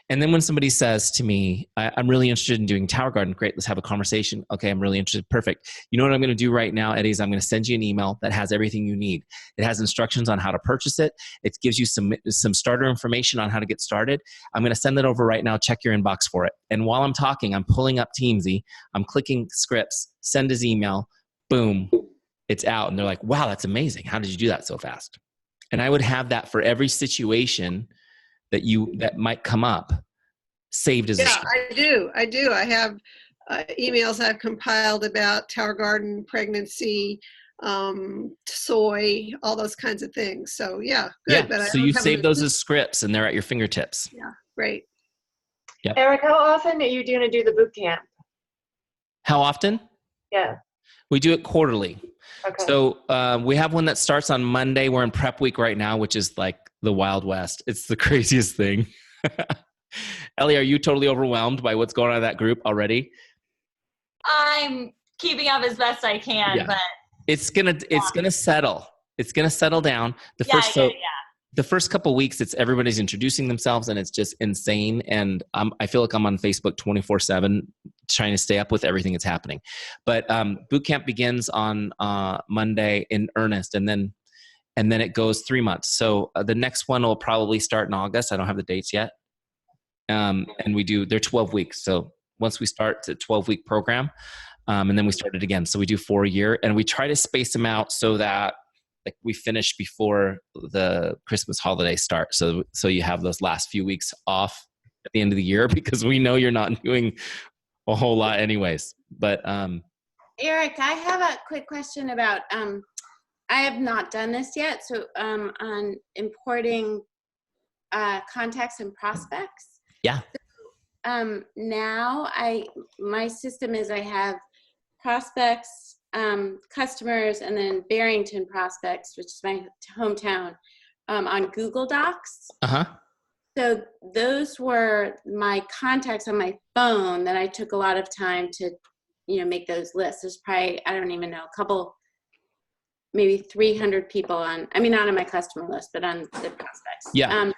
Speaker 1: And then when somebody says to me, I'm really interested in doing tower garden, great, let's have a conversation. Okay, I'm really interested, perfect. You know what I'm going to do right now, Eddie, is I'm going to send you an email that has everything you need. It has instructions on how to purchase it. It gives you some starter information on how to get started. I'm going to send that over right now. Check your inbox for it. And while I'm talking, I'm pulling up Teamzy. I'm clicking scripts, send his email, boom, it's out. And they're like, wow, that's amazing. How did you do that so fast? And I would have that for every situation that might come up, saved as a script.
Speaker 10: I do. I have emails I've compiled about tower garden, pregnancy, soy, all those kinds of things. So yeah, good.
Speaker 1: Yeah,
Speaker 10: but
Speaker 1: so you save those as scripts and they're at your fingertips.
Speaker 10: Yeah, great.
Speaker 1: Yep.
Speaker 5: Eric, how often are you going to do the boot camp?
Speaker 1: How often?
Speaker 5: Yeah.
Speaker 1: We do it quarterly.
Speaker 5: Okay.
Speaker 1: So we have one that starts on Monday. We're in prep week right now, which is like the Wild West. It's the craziest thing. Ellie, are you totally overwhelmed by what's going on in that group already?
Speaker 8: I'm keeping up as best I can, but
Speaker 1: it's gonna settle. It's gonna settle down. The first couple of weeks, it's everybody's introducing themselves, and it's just insane. And I feel like I'm on Facebook 24/7, trying to stay up with everything that's happening. But boot camp begins on Monday in earnest, and then it goes 3 months. So the next one will probably start in August. I don't have the dates yet. And they're 12 weeks. So once we start, it's a 12-week program. And then we start it again. So we do 4 a year, and we try to space them out so that we finish before the Christmas holiday start. So you have those last few weeks off at the end of the year, because we know you're not doing a whole lot anyways. But
Speaker 11: Eric, I have a quick question about, I have not done this yet. So on importing contacts and prospects.
Speaker 1: Yeah.
Speaker 11: now my system is I have prospects, customers, and then Barrington prospects, which is my hometown, on Google Docs. So those were my contacts on my phone that I took a lot of time to, make those lists. There's probably, I don't even know, a couple, maybe 300 people on, not on my customer list, but on the prospects.
Speaker 1: Yeah.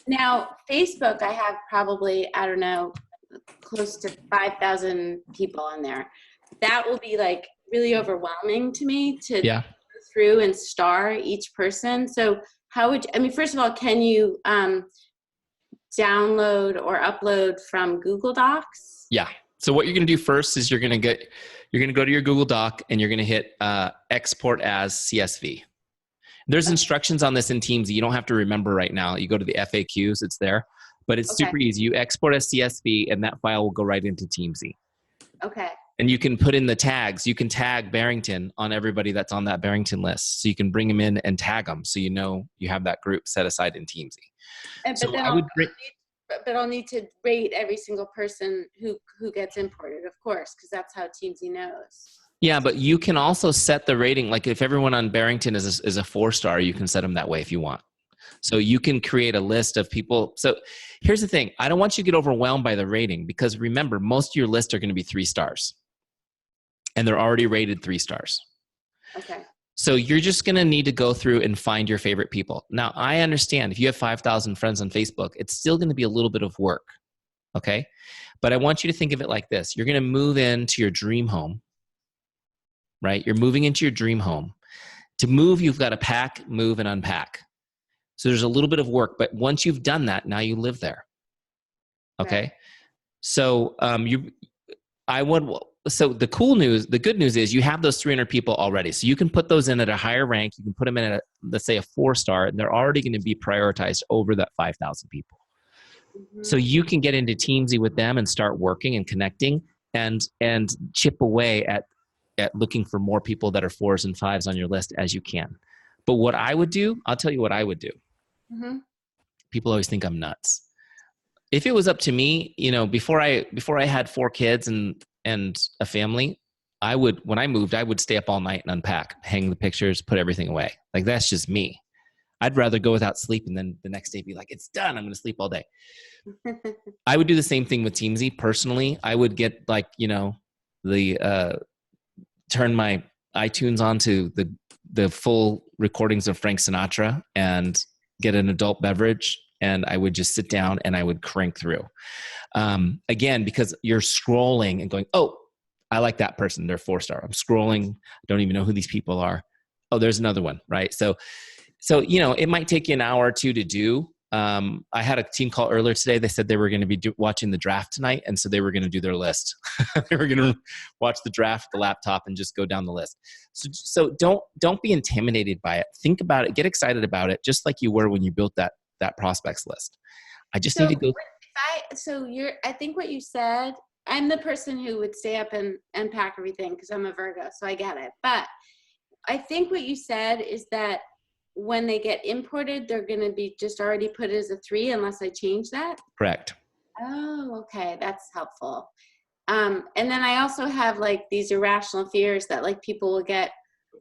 Speaker 11: Now, Facebook, I have probably, I don't know, close to 5,000 people on there. That will be like really overwhelming to me to go through and star each person. So how would, first of all, can you download or upload from Google Docs?
Speaker 1: Yeah. So what you're going to do first is you're going to go to your Google Doc and you're going to hit export as CSV. There's instructions on this in Teamzy. You don't have to remember right now. You go to the FAQs, it's there, but it's super easy. You export as CSV and that file will go right into Teamzy.
Speaker 11: Okay.
Speaker 1: And you can put in the tags. You can tag Barrington on everybody that's on that Barrington list. So you can bring them in and tag them so you have that group set aside in Teamzy.
Speaker 11: But I'll need to rate every single person who gets imported, of course, because that's how Teamzy knows.
Speaker 1: Yeah, but you can also set the rating. Like if everyone on Barrington is a 4-star, you can set them that way if you want. So you can create a list of people. So here's the thing. I don't want you to get overwhelmed by the rating because remember, most of your lists are going to be 3 stars. And they're already rated 3 stars.
Speaker 11: Okay.
Speaker 1: So you're just going to need to go through and find your favorite people. Now, I understand if you have 5,000 friends on Facebook, it's still going to be a little bit of work. Okay. But I want you to think of it like this. You're going to move into your dream home, right? You're moving into your dream home. To move, you've got to pack, move, and unpack. So there's a little bit of work, but once you've done that, now you live there. Okay.
Speaker 11: Right.
Speaker 1: So so the good news is you have those 300 people already. So you can put those in at a higher rank. You can put them in at, let's say, a 4-star, and they're already going to be prioritized over that 5,000 people. So you can get into Teamzy with them and start working and connecting and chip away at looking for more people that are 4s and 5s on your list as you can. But what I would do, I'll tell you what I would do. People always think I'm nuts. If it was up to me, before I had 4 kids and a family, when I moved, I would stay up all night and unpack, hang the pictures, put everything away. Like that's just me. I'd rather go without sleep and then the next day be like, it's done. I'm going to sleep all day. I would do the same thing with Teamzy. Personally, I would get turn my iTunes on to the full recordings of Frank Sinatra and get an adult beverage. And I would just sit down and I would crank through. Again, because you're scrolling and going, oh, I like that person. They're 4-star. I'm scrolling. I don't even know who these people are. Oh, there's another one, right? So it might take you an hour or 2 to do. I had a team call earlier today. They said they were going to be watching the draft tonight. And so they were going to do their list. They were going to watch the draft, the laptop, and just go down the list. So don't be intimidated by it. Think about it. Get excited about it, just like you were when you built that prospects list. I just need to go.
Speaker 11: I think what you said, I'm the person who would stay up and pack everything because I'm a Virgo, so I get it. But I think what you said is that when they get imported, they're going to be just already put as a 3 unless I change that?
Speaker 1: Correct.
Speaker 11: Oh, okay. That's helpful. And then I also have like these irrational fears that like people will get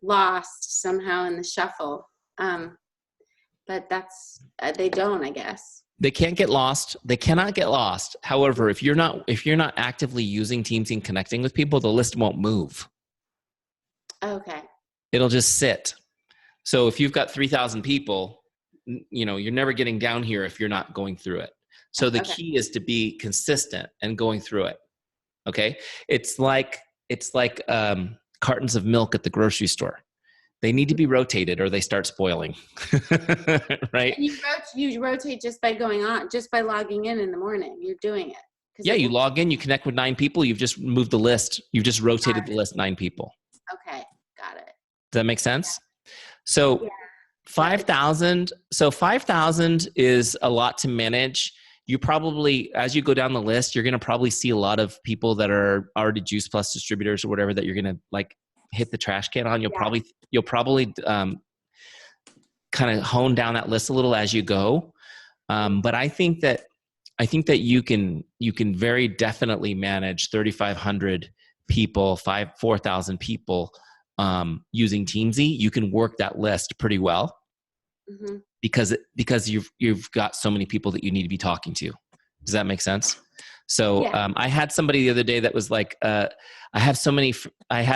Speaker 11: lost somehow in the shuffle. But they don't, I guess.
Speaker 1: They can't get lost. They cannot get lost. However, if you're not actively using Teamzy and connecting with people, the list won't move.
Speaker 11: Okay.
Speaker 1: It'll just sit. So if you've got 3,000 people, you're never getting down here if you're not going through it. So the key is to be consistent and going through it. Okay. It's like cartons of milk at the grocery store. They need to be rotated or they start spoiling. Right?
Speaker 11: And you rotate just by logging in the morning. You're doing it.
Speaker 1: Yeah, you log in, you connect with 9 people, you've just moved the list. You've just rotated the list 9 people.
Speaker 11: Okay, got it.
Speaker 1: Does that make sense? So 5,000. So 5,000 is a lot to manage. You probably, as you go down the list, you're going to probably see a lot of people that are already Juice Plus distributors or whatever that you're going to like hit the trash can on. You'll probably kind of hone down that list a little as you go. But I think that I think that you can very definitely manage 3,500 people, 4,000 people using Teamzy. You can work that list pretty well because you've got so many people that you need to be talking to. Does that make sense? So I had somebody the other day that was like, I had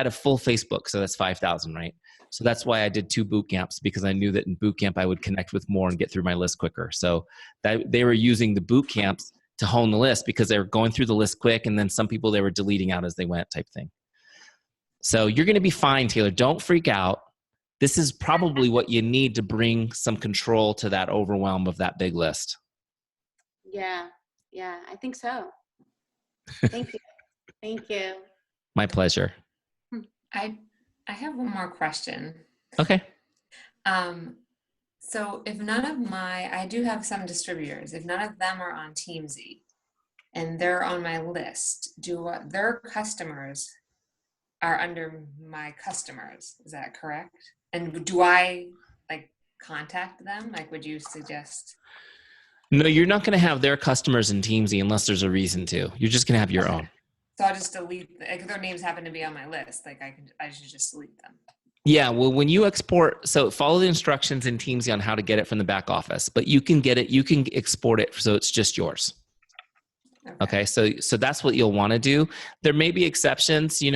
Speaker 1: a full Facebook, so that's 5,000, right? So that's why I did 2 boot camps, because I knew that in boot camp I would connect with more and get through my list quicker. So they were using the boot camps to hone the list because they were going through the list quick, and then some people they were deleting out as they went type thing. So you're going to be fine, Taylor. Don't freak out. This is probably what you need to bring some control to that overwhelm of that big list.
Speaker 11: Yeah, I think so. Thank you. Thank you.
Speaker 1: My pleasure.
Speaker 7: I have one more question.
Speaker 1: Okay.
Speaker 7: So if I do have some distributors, if none of them are on Teamzy and they're on my list, their customers are under my customers? Is that correct? And do I contact them? Would you suggest?
Speaker 1: No, you're not going to have their customers in Teamzy unless there's a reason to. You're just going to have your own.
Speaker 7: So I'll just delete, if their names happen to be on my list, I should just delete them.
Speaker 1: Yeah, well, when you export, so follow the instructions in Teamzy on how to get it from the back office, but you can export it so it's just yours. Okay, so that's what you'll want to do. There may be exceptions. There's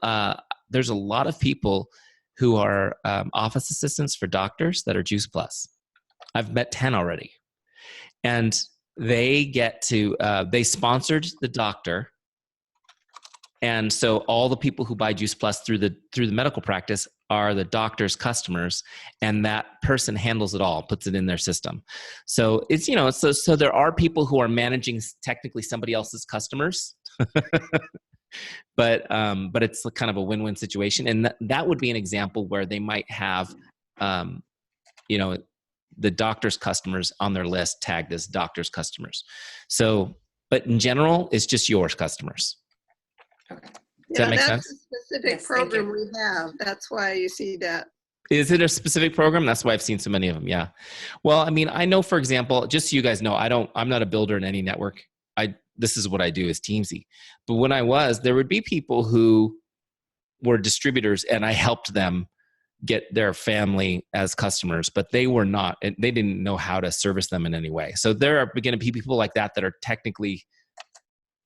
Speaker 1: a lot of people who are office assistants for doctors that are Juice Plus. I've met 10 already. And they get to, they sponsored the doctor. And so all the people who buy Juice Plus through the medical practice are the doctor's customers, and that person handles it all, puts it in their system. So it's, so there are people who are managing technically somebody else's customers, but it's kind of a win-win situation. And that would be an example where they might have, the doctor's customers on their list tagged as doctor's customers. So, but in general, it's just yours customers.
Speaker 7: Okay.
Speaker 1: Does that make sense?
Speaker 10: That's a specific program we have. That's why you see that.
Speaker 1: Is it a specific program? That's why I've seen so many of them. Yeah. Well, I mean, I know, for example, just so you guys know, I'm not a builder in any network. This is what I do is Teamzy. But when there would be people who were distributors and I helped them get their family as customers, but they were not, and they didn't know how to service them in any way. So there are going to be people like that are technically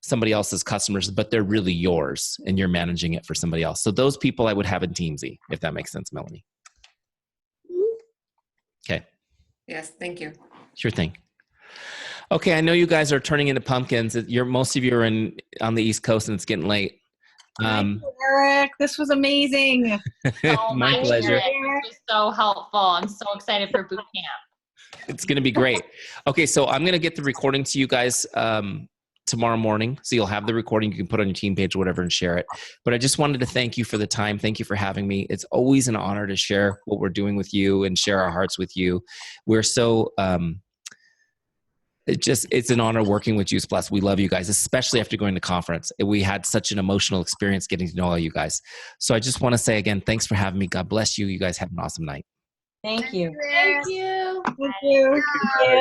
Speaker 1: somebody else's customers, but they're really yours and you're managing it for somebody else. So those people I would have in Teamzy, if that makes sense, Melanie. Okay.
Speaker 7: Yes, thank you.
Speaker 1: Sure thing. Okay, I know you guys are turning into pumpkins. Most of you are on the East Coast and it's getting late.
Speaker 4: Thank you, Eric. This was amazing.
Speaker 1: My pleasure.
Speaker 8: It was so helpful. I'm so excited for boot camp.
Speaker 1: It's going to be great. Okay, so I'm going to get the recording to you guys tomorrow morning. So you'll have the recording. You can put it on your team page or whatever and share it. But I just wanted to thank you for the time. Thank you for having me. It's always an honor to share what we're doing with you and share our hearts with you. We're so... it's an honor working with Juice Plus. We love you guys, especially after going to conference. We had such an emotional experience getting to know all you guys. So I just want to say again, thanks for having me. God bless you. You guys have an awesome night.
Speaker 3: Thank you.
Speaker 11: Thank you.
Speaker 4: Thank you.